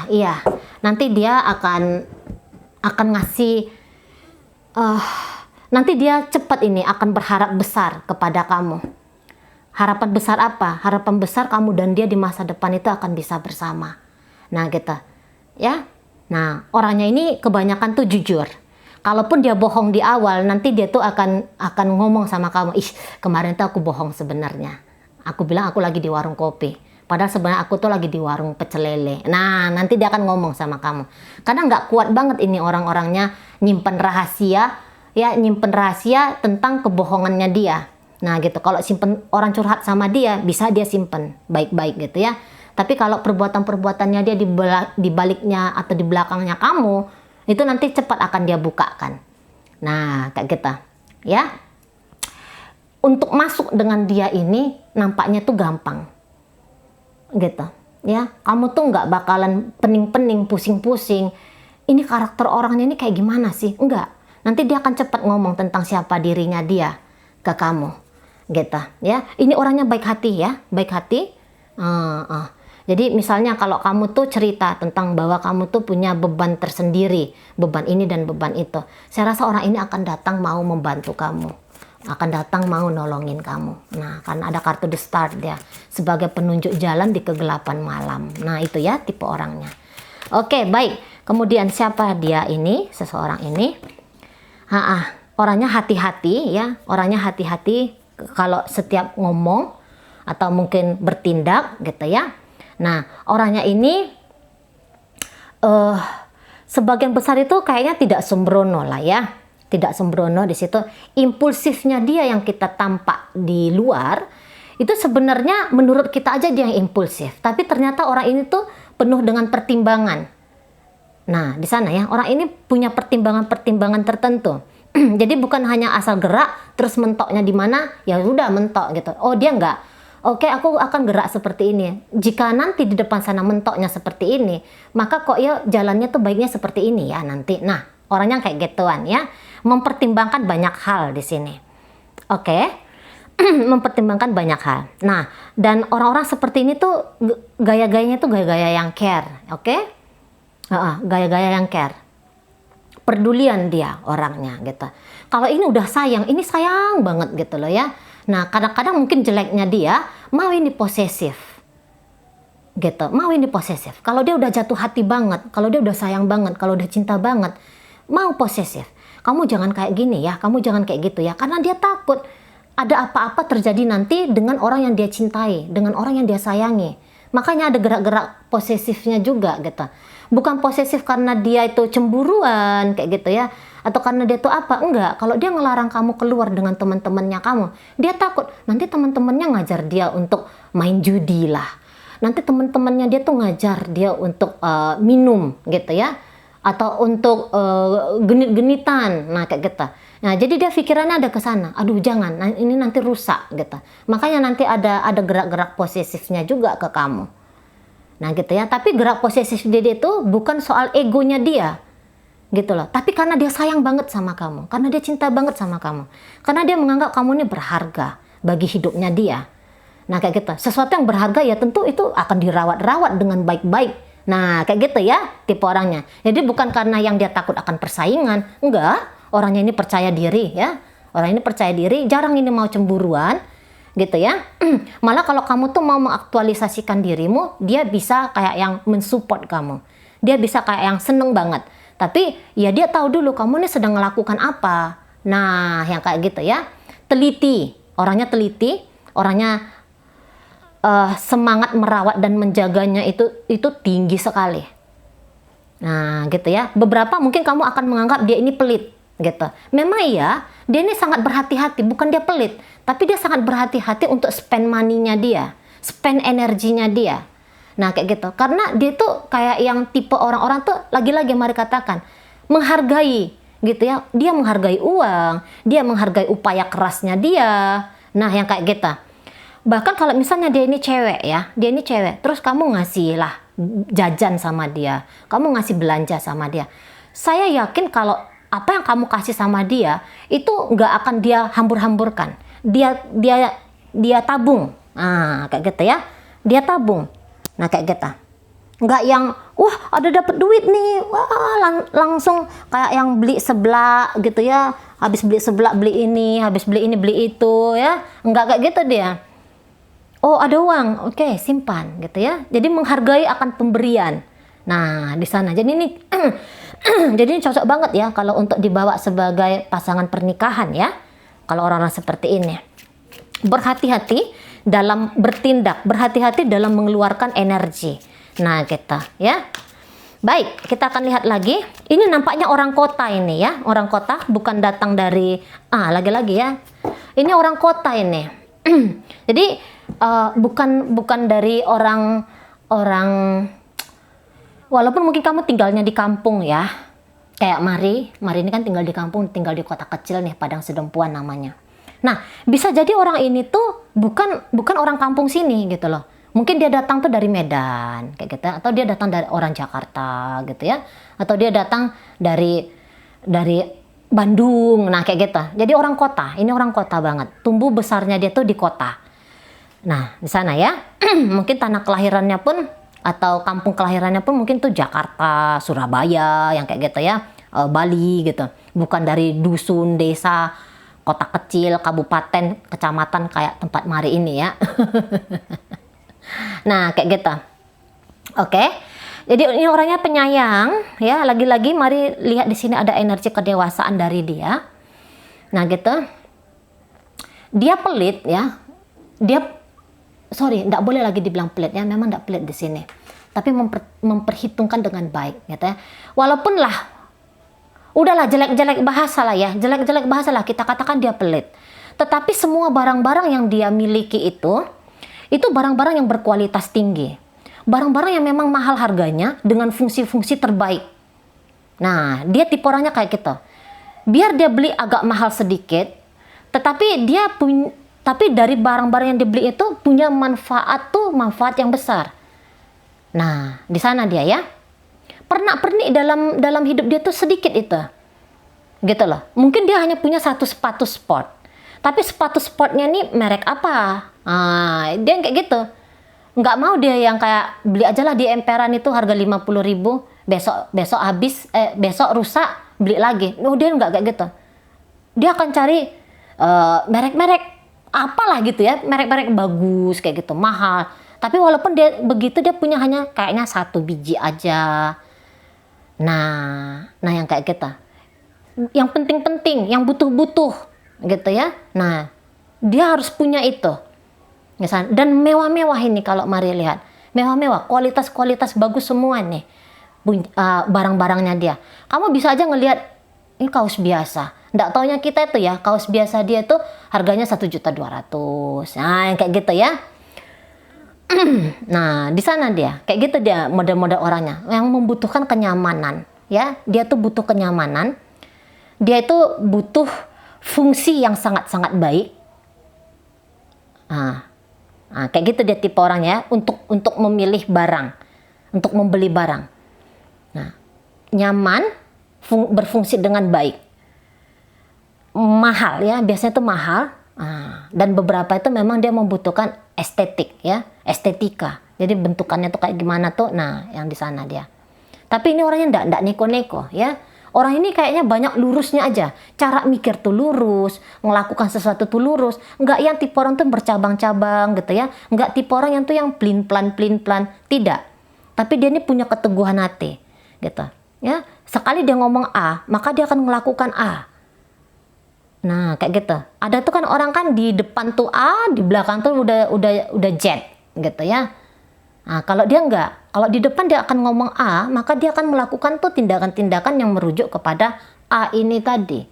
iya, nanti dia akan ngasih nanti dia cepat ini akan berharap besar kepada kamu. Harapan besar apa? Harapan besar kamu dan dia di masa depan itu akan bisa bersama. Nah, gitu. Ya. Nah, orangnya ini kebanyakan tuh jujur. Kalaupun dia bohong di awal, nanti dia tuh akan ngomong sama kamu, kemarin tuh aku bohong sebenarnya. Aku bilang aku lagi di warung kopi. Padahal sebenarnya aku tuh lagi di warung pecel lele. Nah, nanti dia akan ngomong sama kamu. Karena nggak kuat banget ini orang-orangnya nyimpen rahasia. Ya, nyimpen rahasia tentang kebohongannya dia. Nah, gitu. Kalau simpen orang curhat sama dia, bisa dia simpen baik-baik gitu ya. Tapi kalau perbuatan-perbuatannya dia di baliknya atau di belakangnya kamu, itu nanti cepat akan dia bukakan. Nah, kayak gitu. Ya. Untuk masuk dengan dia ini nampaknya tuh gampang. Gitu. Ya, kamu tuh nggak bakalan pening-pening, pusing-pusing. Ini karakter orangnya ini kayak gimana sih? Enggak. Nanti dia akan cepat ngomong tentang siapa dirinya dia ke kamu, gitu ya. Ini orangnya baik hati ya, baik hati. Jadi misalnya kalau kamu tuh cerita tentang bahwa kamu tuh punya beban tersendiri, beban ini dan beban itu, saya rasa orang ini akan datang mau membantu kamu, akan datang mau nolongin kamu. Nah, karena ada kartu The Star dia sebagai penunjuk jalan di kegelapan malam. Nah, itu ya tipe orangnya. Oke, baik. Kemudian siapa dia ini, seseorang ini? Orangnya hati-hati ya, orangnya hati-hati kalau setiap ngomong atau mungkin bertindak gitu ya. Nah, orangnya ini sebagian besar itu kayaknya tidak sembrono lah ya. Tidak sembrono di situ. Impulsifnya dia yang kita tampak di luar, itu sebenarnya menurut kita aja dia yang impulsif. Tapi ternyata orang ini tuh penuh dengan pertimbangan. Nah, di sana ya, orang ini punya pertimbangan-pertimbangan tertentu. Jadi bukan hanya asal gerak, terus mentoknya di mana, ya udah mentok gitu. Oh, dia enggak. Oke, aku akan gerak seperti ini. Jika nanti di depan sana mentoknya seperti ini, maka kok ya jalannya tuh baiknya seperti ini ya nanti. Nah, orangnya kayak gituan ya. Mempertimbangkan banyak hal di sini. Oke. Mempertimbangkan banyak hal. Nah, dan orang-orang seperti ini tuh gaya-gayanya tuh gaya-gaya yang care, oke? Gaya-gaya yang care. Pedulian dia orangnya gitu. Kalau ini udah sayang, ini sayang banget gitu loh ya. Nah, kadang-kadang mungkin jeleknya dia mau ini posesif. Gitu, mau ini posesif. Kalau dia udah jatuh hati banget, kalau dia udah sayang banget, kalau udah cinta banget, mau posesif. Kamu jangan kayak gini ya, kamu jangan kayak gitu ya. Karena dia takut ada apa-apa terjadi nanti dengan orang yang dia cintai, dengan orang yang dia sayangi. Makanya ada gerak-gerak posesifnya juga gitu. Bukan posesif karena dia itu cemburuan kayak gitu ya, atau karena dia tuh apa, enggak. Kalau dia ngelarang kamu keluar dengan teman-temannya kamu, dia takut nanti teman-temannya ngajar dia untuk main judi lah, nanti teman-temannya dia tuh ngajar dia untuk minum gitu ya, atau untuk genit-genitan, nah kayak gitu. Nah, jadi dia pikirannya ada ke sana. Aduh, jangan, ini nanti rusak gitu. Makanya nanti ada gerak-gerak posesifnya juga ke kamu. Nah, gitu ya. Tapi gerak posesif dia itu bukan soal egonya dia. Gitu loh. Tapi karena dia sayang banget sama kamu, karena dia cinta banget sama kamu. Karena dia menganggap kamu ini berharga bagi hidupnya dia. Nah, kayak gitu. Sesuatu yang berharga ya tentu itu akan dirawat-rawat dengan baik-baik. Nah, kayak gitu ya tipe orangnya. Jadi bukan karena yang dia takut akan persaingan, enggak. Orangnya ini percaya diri ya. Orang ini percaya diri, jarang ini mau cemburuan gitu ya. Malah kalau kamu tuh mau mengaktualisasikan dirimu, dia bisa kayak yang mensupport kamu. Dia bisa kayak yang seneng banget. Tapi ya dia tahu dulu kamu ini sedang melakukan apa. Nah, yang kayak gitu ya. Teliti, orangnya teliti, orangnya semangat merawat dan menjaganya itu tinggi sekali. Nah, gitu ya. Beberapa mungkin kamu akan menganggap dia ini pelit gitu. Memang iya, dia ini sangat berhati-hati, bukan dia pelit, tapi dia sangat berhati-hati untuk spend money-nya dia, spend energinya dia. Nah, kayak gitu. Karena dia tuh kayak yang tipe orang-orang tuh lagi-lagi mari katakan menghargai gitu ya. Dia menghargai uang, dia menghargai upaya kerasnya dia. Nah, yang kayak gitu. Bahkan kalau misalnya dia ini cewek ya, dia ini cewek, terus kamu ngasih lah jajan sama dia, kamu ngasih belanja sama dia. Saya yakin kalau apa yang kamu kasih sama dia itu nggak akan dia hambur-hamburkan. Dia tabung. Nah, kayak gitu ya. Dia tabung. Nah, kayak gitu. Nggak yang wah ada dapat duit nih, wah langsung kayak yang beli seblak gitu ya. Habis beli seblak beli ini, habis beli ini beli itu ya. Nggak kayak gitu dia. Oh, ada uang, oke, simpan gitu ya. Jadi menghargai akan pemberian. Nah, di sana. Jadi ini jadi ini cocok banget ya kalau untuk dibawa sebagai pasangan pernikahan ya. Kalau orang-orang seperti ini. Berhati-hati dalam bertindak, berhati-hati dalam mengeluarkan energi. Nah, kita ya. Baik, kita akan lihat lagi. Ini nampaknya orang kota ini ya. Orang kota bukan datang dari lagi-lagi ya. Ini orang kota ini. Jadi bukan dari orang walaupun mungkin kamu tinggalnya di kampung ya, kayak Mari ini kan tinggal di kampung, tinggal di kota kecil nih, Padang Sidempuan namanya. Nah, bisa jadi orang ini tuh bukan orang kampung sini gitu loh. Mungkin dia datang tuh dari Medan, kayak gitu, atau dia datang dari orang Jakarta gitu ya, atau dia datang dari Bandung, nah kayak gitu. Jadi orang kota, ini orang kota banget. Tumbuh besarnya dia tuh di kota. Nah, di sana ya, mungkin tanah kelahirannya pun atau kampung kelahirannya pun mungkin tuh Jakarta, Surabaya, yang kayak gitu ya, Bali gitu. Bukan dari dusun, desa, kota kecil, kabupaten, kecamatan kayak tempat Mari ini ya. Nah, kayak gitu. Oke. Jadi ini orangnya penyayang ya. Lagi-lagi Mari lihat di sini ada energi kedewasaan dari dia. Nah, gitu. Dia pelit ya. Enggak boleh lagi dibilang pelit ya, memang enggak pelit di sini. tapi memperhitungkan dengan baik gitu ya. Walaupun lah udahlah jelek-jelek bahasa lah ya, jelek-jelek bahasa lah kita katakan dia pelit. Tetapi semua barang-barang yang dia miliki itu barang-barang yang berkualitas tinggi. Barang-barang yang memang mahal harganya dengan fungsi-fungsi terbaik. Nah, dia tipe orangnya kayak gitu. Biar dia beli agak mahal sedikit, tetapi tapi dari barang-barang yang dibeli itu punya manfaat yang besar. Nah, di sana dia ya. Pernak-pernik dalam hidup dia tuh sedikit itu. Gitu loh. Mungkin dia hanya punya satu sepatu sport. Tapi sepatu sportnya nih merek apa? Dia kayak gitu. Nggak mau dia yang kayak beli aja lah di emperan itu harga 50.000, besok habis, besok rusak, beli lagi. Dia nggak kayak gitu. Dia akan cari merek-merek apalah gitu ya, merek-merek bagus kayak gitu, mahal. Tapi walaupun dia begitu, dia punya hanya kayaknya 1 biji aja. Nah yang kayak gitu. Yang penting-penting, yang butuh-butuh gitu ya. Nah, dia harus punya itu. Dan mewah-mewah ini kalau mari lihat. Mewah-mewah, kualitas-kualitas bagus semua nih. Barang-barangnya dia. Kamu bisa aja ngelihat ini kaos biasa. Nggak taunya kita itu ya, kaos biasa dia itu harganya 1.200.000. Nah, yang kayak gitu ya. Nah, di sana dia. Kayak gitu dia model-model orangnya yang membutuhkan kenyamanan, ya. Dia tuh butuh kenyamanan. Dia itu butuh fungsi yang sangat-sangat baik. Kayak gitu dia tipe orang ya, untuk memilih barang, untuk membeli barang. Nah, nyaman, berfungsi dengan baik. Mahal ya, biasanya itu mahal. Dan beberapa itu memang dia membutuhkan estetik ya, estetika. Jadi bentukannya tuh kayak gimana tuh, nah yang di sana dia. Tapi ini orangnya enggak neko-neko ya. Orang ini kayaknya banyak lurusnya aja. Cara mikir tuh lurus, melakukan sesuatu tuh lurus. Enggak yang tipe orang tuh bercabang-cabang gitu ya. Enggak tipe orang yang tuh yang plin-plan. Tidak. Tapi dia ini punya keteguhan hati gitu ya. Sekali dia ngomong A, maka dia akan melakukan A. Nah, kayak gitu. Ada tuh kan orang kan di depan tuh A, di belakang tuh udah Z gitu ya. Nah, kalau dia enggak, kalau di depan dia akan ngomong A, maka dia akan melakukan tuh tindakan-tindakan yang merujuk kepada A ini tadi.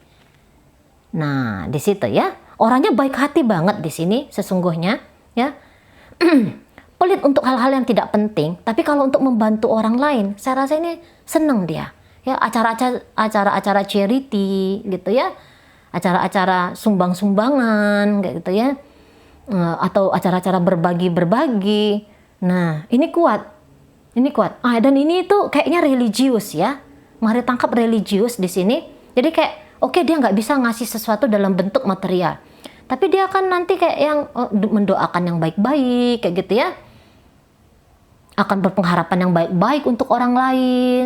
Nah, di situ ya. Orangnya baik hati banget di sini sesungguhnya, ya. Pelit untuk hal-hal yang tidak penting, tapi kalau untuk membantu orang lain, saya rasa ini seneng dia. Ya, acara-acara charity gitu ya. Acara-acara sumbang-sumbangan kayak gitu ya. Atau acara-acara berbagi. Nah, ini kuat. Dan ini tuh kayaknya religius ya. Mari tangkap religius di sini. Jadi kayak oke, dia nggak bisa ngasih sesuatu dalam bentuk material. Tapi dia akan nanti kayak yang mendoakan yang baik-baik kayak gitu ya. Akan berpengharapan yang baik-baik untuk orang lain.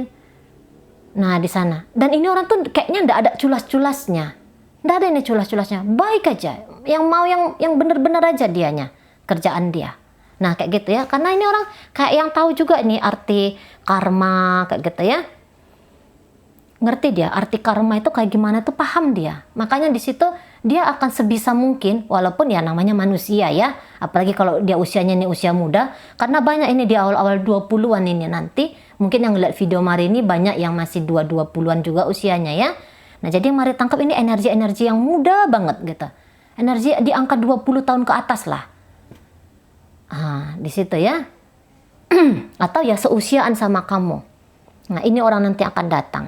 Nah, di sana. Dan ini orang tuh kayaknya nggak ada culas-culasnya. Nggak ada ini culas-culasnya. Baik aja. Yang mau yang bener-bener aja dianya. Kerjaan dia. Nah, kayak gitu ya. Karena ini orang kayak yang tahu juga nih arti karma kayak gitu ya. Ngerti dia arti karma itu kayak gimana tuh, paham dia. Makanya di situ dia akan sebisa mungkin, walaupun ya namanya manusia ya. Apalagi kalau dia usianya ini usia muda. Karena banyak ini di awal-awal 20-an ini nanti. Mungkin yang lihat video Mari ini banyak yang masih 20-an juga usianya ya. Nah, jadi Mari tangkap ini energi-energi yang muda banget gitu. Energi di angka 20 tahun ke atas lah. Di situ ya. Atau ya seusiaan sama kamu. Nah, ini orang nanti akan datang.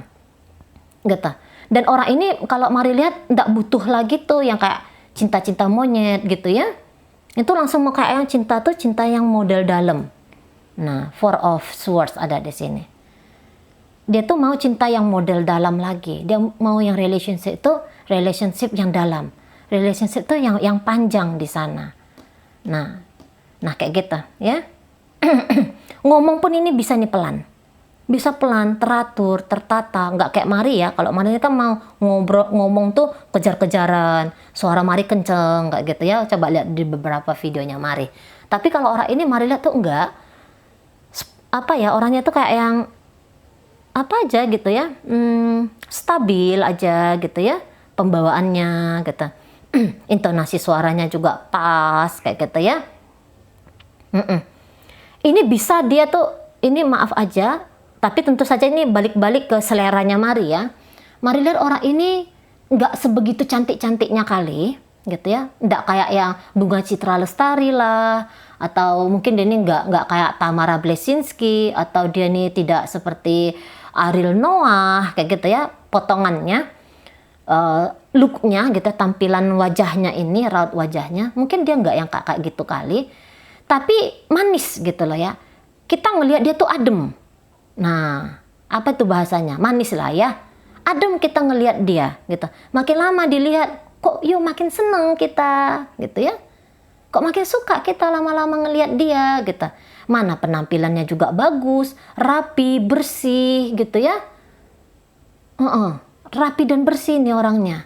Gitu. Dan orang ini kalau Mari lihat nggak butuh lagi tuh yang kayak cinta-cinta monyet gitu ya. Itu langsung mau kayak yang cinta tuh cinta yang model dalam. Nah, Four of Swords ada di sini. Dia tuh mau cinta yang model dalam lagi. Dia mau yang relationship yang dalam. Relationship itu yang panjang di sana. Nah kayak gitu ya. Ngomong pun ini bisa nih pelan. Bisa pelan, teratur, tertata, nggak kayak Mari ya. Kalau Mari kan mau ngomong tuh kejar-kejaran, suara Mari kenceng kayak gitu ya. Coba lihat di beberapa videonya Mari. Tapi kalau orang ini Mari lihat tuh enggak. Apa ya, orangnya tuh kayak yang apa aja gitu ya, stabil aja gitu ya, pembawaannya gitu. Intonasi suaranya juga pas kayak gitu ya. Ini bisa dia tuh ini maaf aja, tapi tentu saja ini balik-balik ke seleranya Mari ya. Mari lihat orang ini nggak sebegitu cantik-cantiknya kali, gitu ya. Nggak kayak yang Bunga Citra Lestari lah, atau mungkin dia ini nggak kayak Tamara Blesinski, atau dia ini tidak seperti Ariel Noah, kayak gitu ya, potongannya. Looknya gitu, tampilan wajahnya ini, raut wajahnya mungkin dia nggak yang kayak gitu kali, tapi manis gitu loh ya. Kita ngelihat dia tuh adem. Nah, apa itu bahasanya, manis lah ya, adem kita ngelihat dia gitu. Makin lama dilihat kok yuk makin seneng kita gitu ya, kok makin suka kita lama-lama ngelihat dia gitu. Mana penampilannya juga bagus, rapi, bersih gitu ya. Rapi dan bersih nih orangnya.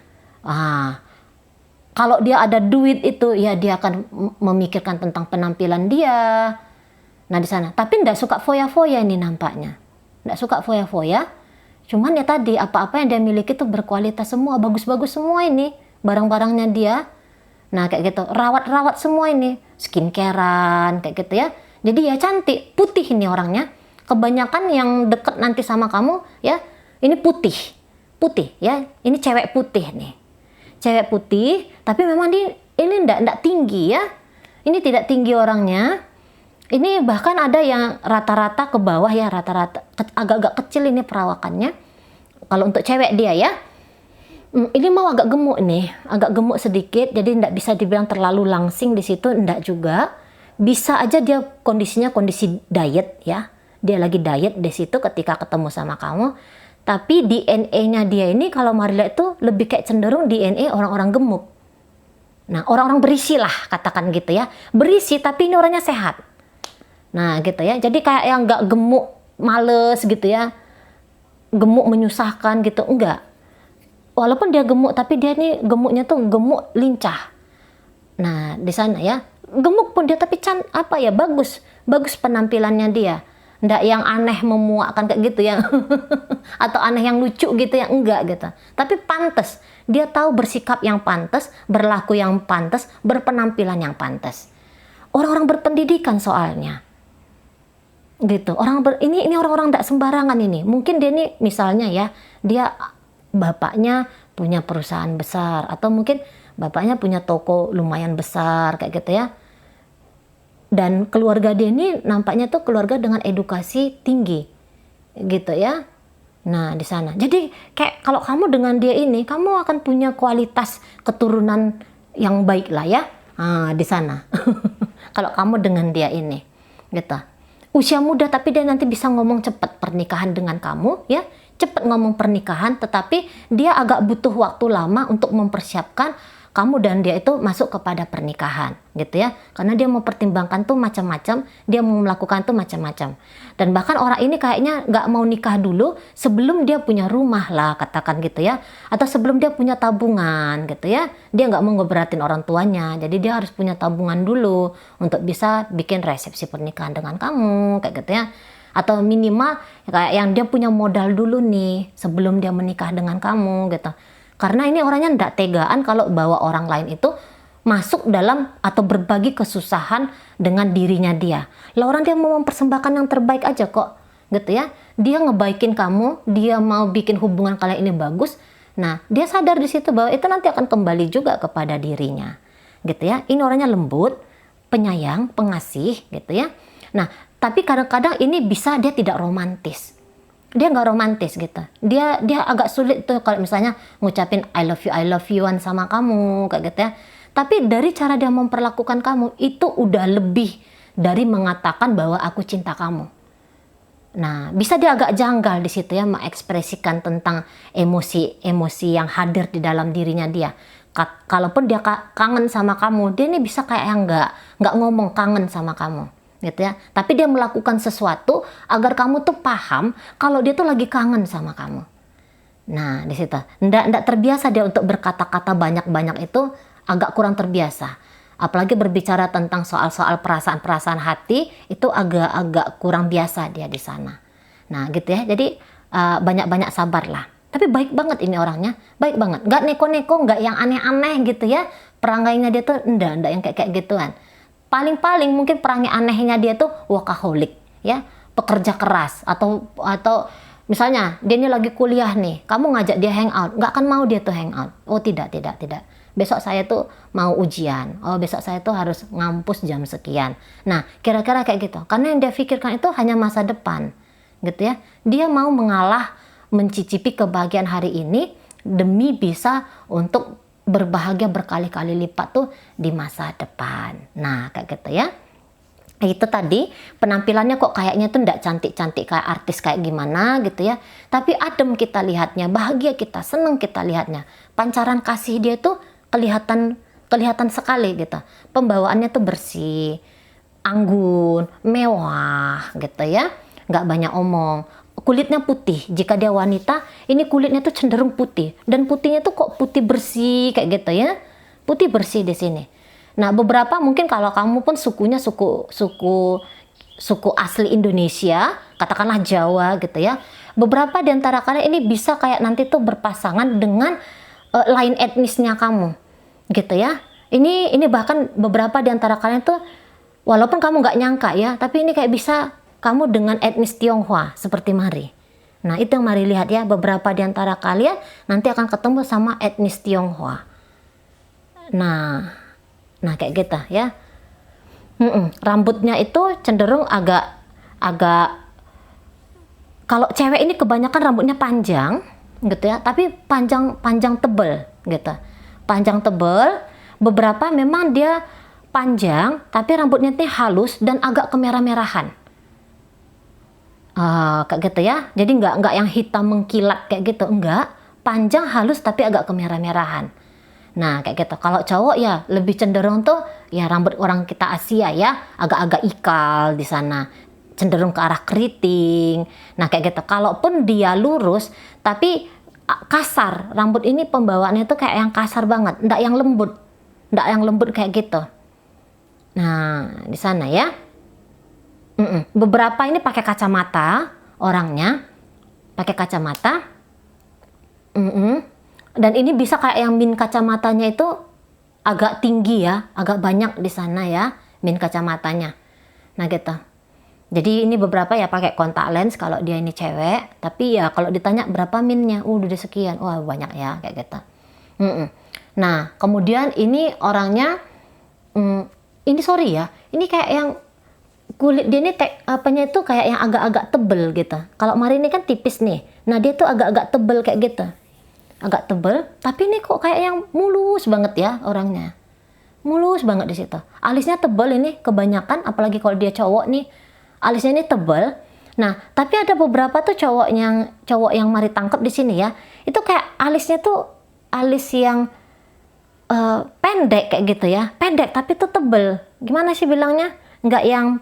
Kalau dia ada duit itu ya dia akan memikirkan tentang penampilan dia. Nah di sana, tapi nggak suka foya-foya ini nampaknya. Nggak suka foya-foya. Cuman ya tadi apa-apa yang dia miliki itu berkualitas semua, bagus-bagus semua ini barang-barangnya dia. Nah kayak gitu, rawat-rawat semua ini, skincarean kayak gitu ya. Jadi ya cantik, putih ini orangnya. Kebanyakan yang deket nanti sama kamu ya, ini putih ya, ini cewek putih nih, cewek putih, tapi memang ini ndak tinggi ya, ini tidak tinggi orangnya, ini bahkan ada yang rata-rata ke bawah ya, rata-rata agak-agak kecil ini perawakannya, kalau untuk cewek dia ya. Ini mau agak gemuk nih, agak gemuk sedikit, jadi ndak bisa dibilang terlalu langsing di situ, ndak juga, bisa aja dia kondisinya kondisi diet ya, dia lagi diet di situ ketika ketemu sama kamu. Tapi DNA-nya dia ini kalau Mari lihat itu lebih kayak cenderung DNA orang-orang gemuk. Nah, orang-orang berisi lah, katakan gitu ya. Berisi tapi ini orangnya sehat. Nah, gitu ya. Jadi kayak yang nggak gemuk, males gitu ya. Gemuk menyusahkan gitu, enggak. Walaupun dia gemuk, tapi dia ini gemuknya tuh gemuk lincah. Nah, di sana ya. Gemuk pun dia tapi bagus. Bagus penampilannya dia. Nggak yang aneh memuakkan kayak gitu ya. Atau aneh yang lucu gitu ya, enggak gitu. Tapi pantas, dia tahu bersikap yang pantas, berlaku yang pantas, berpenampilan yang pantas. Orang-orang berpendidikan soalnya. Gitu. Ini orang-orang nggak sembarangan ini. Mungkin dia ini misalnya ya, dia bapaknya punya perusahaan besar, atau mungkin bapaknya punya toko lumayan besar kayak gitu ya. Dan keluarga dia ini nampaknya tuh keluarga dengan edukasi tinggi gitu ya. Nah di sana, jadi kayak kalau kamu dengan dia ini, kamu akan punya kualitas keturunan yang baik lah ya. Di sana. Kalau kamu dengan dia ini gitu, usia muda tapi dia nanti bisa ngomong cepat pernikahan dengan kamu ya, cepat ngomong pernikahan, tetapi dia agak butuh waktu lama untuk mempersiapkan kamu dan dia itu masuk kepada pernikahan gitu ya, karena dia mau pertimbangkan tuh macam-macam, dia mau melakukan tuh macam-macam. Dan bahkan orang ini kayaknya nggak mau nikah dulu sebelum dia punya rumah lah, katakan gitu ya, atau sebelum dia punya tabungan gitu ya. Dia nggak mau ngeberatin orang tuanya, jadi dia harus punya tabungan dulu untuk bisa bikin resepsi pernikahan dengan kamu kayak gitu ya. Atau minimal kayak yang dia punya modal dulu nih sebelum dia menikah dengan kamu gitu. Karena ini orangnya ndak tegaan kalau bawa orang lain itu masuk dalam atau berbagi kesusahan dengan dirinya dia. Lah orang dia mau mempersembahkan yang terbaik aja kok, gitu ya. Dia ngebaikin kamu, dia mau bikin hubungan kalian ini bagus. Nah, dia sadar di situ bahwa itu nanti akan kembali juga kepada dirinya, gitu ya. Ini orangnya lembut, penyayang, pengasih, gitu ya. Nah, tapi kadang-kadang ini bisa dia tidak romantis. Dia nggak romantis gitu. Dia agak sulit tuh kalau misalnya ngucapin I love you-an sama kamu kayak gitu ya. Tapi dari cara dia memperlakukan kamu itu udah lebih dari mengatakan bahwa aku cinta kamu. Nah, bisa dia agak janggal di situ ya, mengekspresikan tentang emosi-emosi yang hadir di dalam dirinya dia. Kalaupun dia kangen sama kamu, dia ini bisa kayak yang nggak ngomong kangen sama kamu. Gitu ya. Tapi dia melakukan sesuatu agar kamu tuh paham kalau dia tuh lagi kangen sama kamu. Nah, di situ ndak terbiasa dia untuk berkata-kata banyak-banyak, itu agak kurang terbiasa. Apalagi berbicara tentang soal-soal perasaan-perasaan hati, itu agak-agak kurang biasa dia di sana. Nah, gitu ya. Jadi banyak-banyak sabar lah. Tapi baik banget ini orangnya, baik banget. Nggak neko-neko, nggak yang aneh-aneh gitu ya. Perangainya dia tuh ndak yang kayak gituan. Paling-paling mungkin perangai anehnya dia tuh workaholic ya. pekerja keras, atau misalnya dia ini lagi kuliah nih, kamu ngajak dia hangout, nggak akan mau dia tuh hangout. Oh tidak. Besok saya tuh mau ujian. Oh besok saya tuh harus ngampus jam sekian. Nah kira-kira kayak gitu. Karena yang dia pikirkan itu hanya masa depan, gitu ya. Dia mau mengalah, mencicipi kebahagiaan hari ini demi bisa untuk berbahagia berkali-kali lipat tuh di masa depan. Nah kayak gitu ya. Itu tadi penampilannya kok kayaknya tuh ndak cantik-cantik kayak artis kayak gimana gitu ya, tapi adem kita lihatnya, bahagia kita, seneng kita lihatnya. Pancaran kasih dia tuh kelihatan sekali gitu, pembawaannya tuh bersih, anggun, mewah gitu ya, nggak banyak omong. Kulitnya putih, jika dia wanita ini kulitnya tuh cenderung putih, dan putihnya tuh kok putih bersih kayak gitu ya, putih bersih di sini. Nah beberapa mungkin kalau kamu pun sukunya suku asli Indonesia, katakanlah Jawa gitu ya, beberapa di antara kalian ini bisa kayak nanti tuh berpasangan dengan lain etnisnya kamu gitu ya. Ini bahkan beberapa di antara kalian tuh walaupun kamu nggak nyangka ya, tapi ini kayak bisa kamu dengan etnis Tionghoa seperti Mari. Nah itu yang Mari lihat ya, beberapa di antara kalian nanti akan ketemu sama etnis Tionghoa. Nah kayak gitu ya. Rambutnya itu cenderung agak kalau cewek ini kebanyakan rambutnya panjang gitu ya, tapi panjang tebel gitu. Panjang tebel, beberapa memang dia panjang tapi rambutnya ini halus dan agak kemerah-merahan. Kayak gitu ya. Jadi nggak yang hitam mengkilat kayak gitu, enggak. Panjang halus tapi agak kemerah-merahan. Nah kayak gitu. Kalau cowok ya lebih cenderung tuh ya rambut orang kita Asia ya, agak-agak ikal di sana, cenderung ke arah keriting. Nah kayak gitu. Kalaupun dia lurus tapi kasar, rambut ini pembawaannya tuh kayak yang kasar banget, ndak yang lembut kayak gitu. Nah di sana ya. Beberapa ini pakai kacamata, orangnya pakai kacamata. Dan ini bisa kayak yang min kacamatanya itu agak tinggi ya, agak banyak di sana ya, min kacamatanya. Nah gitu. Jadi ini beberapa ya pakai kontak lens kalau dia ini cewek, tapi ya kalau ditanya berapa minnya, udah sekian, wah banyak ya kayak gitu. Nah kemudian ini orangnya, ini sorry ya, ini kayak yang kulit dia ini apanya itu kayak yang agak-agak tebel gitu. Kalau Mari ini kan tipis nih, nah dia tuh agak-agak tebel kayak gitu. Agak tebel, tapi ini kok kayak yang mulus banget ya orangnya. Mulus banget di situ. Alisnya tebel ini kebanyakan, apalagi kalau dia cowok nih, alisnya ini tebel. Nah, tapi ada beberapa tuh cowok yang Mari tangkap di sini ya. Itu kayak alisnya tuh alis yang pendek kayak gitu ya. Pendek tapi tuh tebel. Gimana sih bilangnya? Nggak yang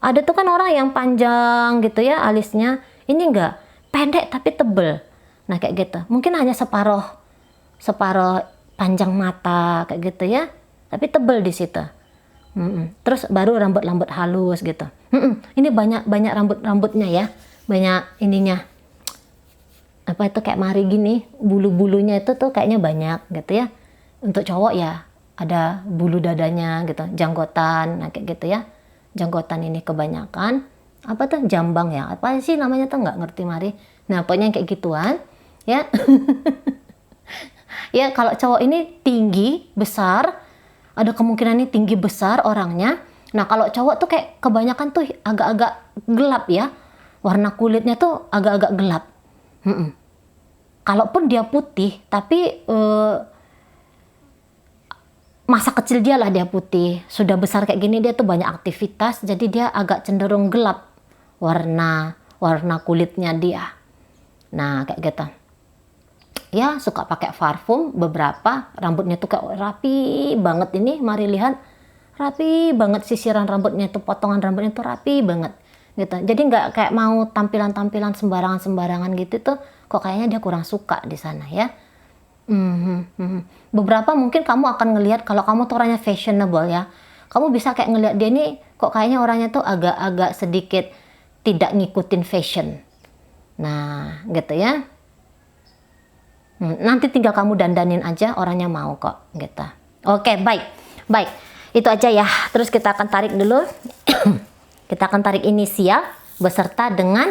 ada tuh kan orang yang panjang gitu ya alisnya. Ini nggak, pendek tapi tebel. Nah kayak gitu, mungkin hanya separuh panjang mata kayak gitu ya, tapi tebel di situ. Terus baru rambut halus gitu. Ini banyak rambutnya ya, banyak ininya. Apa itu kayak Mari gini, bulu-bulunya itu tuh kayaknya banyak gitu ya. Untuk cowok ya ada bulu dadanya gitu, janggotan, nah kayak gitu ya. Janggotan ini kebanyakan apa tuh jambang ya, apa sih namanya tuh nggak ngerti Mari. Nah pokoknya kayak gituan. Ya, ya kalau cowok ini tinggi besar, ada kemungkinan ini tinggi besar orangnya. Nah kalau cowok tuh kayak kebanyakan tuh agak-agak gelap ya, warna kulitnya tuh agak-agak gelap. Kalaupun dia putih, tapi masa kecil dia lah dia putih, sudah besar kayak gini dia tuh banyak aktivitas, jadi dia agak cenderung gelap warna kulitnya dia. Nah kayak gitu. Ya suka pakai parfum, beberapa rambutnya tuh kayak rapi banget ini, Mari lihat rapi banget sisiran rambutnya tuh, potongan rambutnya tuh rapi banget gitu. Jadi nggak kayak mau tampilan sembarangan gitu tuh, kok kayaknya dia kurang suka di sana ya. Beberapa mungkin kamu akan ngelihat kalau kamu tuh orangnya fashionable ya, kamu bisa kayak ngelihat dia nih kok kayaknya orangnya tuh agak sedikit tidak ngikutin fashion. Nah gitu ya. Nanti tinggal kamu dandanin aja, orangnya mau kok gitu. Oke, baik itu aja ya. Terus kita akan tarik dulu. Kita akan tarik inisial beserta dengan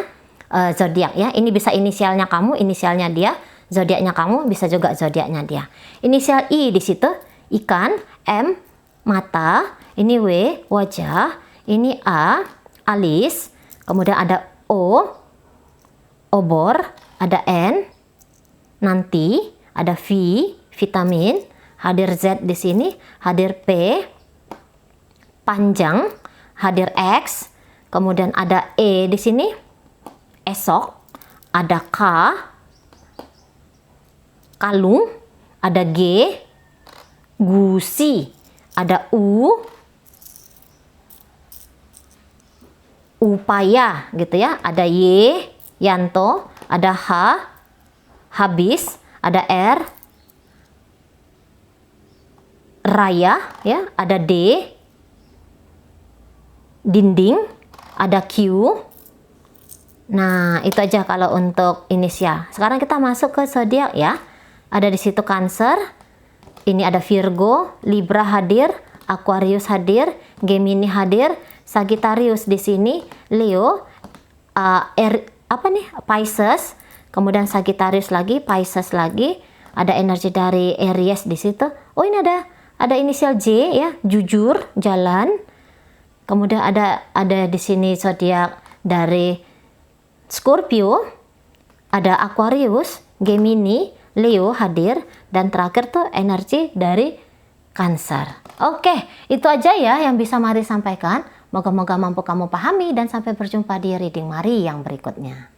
zodiak ya. Ini bisa inisialnya kamu, inisialnya dia, zodiaknya kamu, bisa juga zodiaknya dia. Inisial I di situ ikan, M mata, ini W wajah, ini A alis, kemudian ada O obor, ada N nanti, ada V vitamin, hadir Z di sini, hadir P panjang, hadir X, kemudian ada E di sini esok, ada K kalung, ada G gusi, ada U upaya gitu ya, ada Y Yanto, ada H habis, ada R raya ya, ada D dinding, ada Q. Nah, itu aja kalau untuk inisial. Sekarang kita masuk ke zodiak ya. Ada di situ Cancer. Ini ada Virgo, Libra hadir, Aquarius hadir, Gemini hadir, Sagittarius di sini, Leo, Pisces, kemudian Sagittarius lagi, Pisces lagi, ada energi dari Aries di situ. Oh, ini ada inisial J ya, jujur, jalan. Kemudian ada di sini zodiak dari Scorpio, ada Aquarius, Gemini, Leo hadir, dan terakhir tuh energi dari Cancer. Oke, itu aja ya yang bisa Mari sampaikan. Moga-moga mampu kamu pahami dan sampai berjumpa di reading Mari yang berikutnya.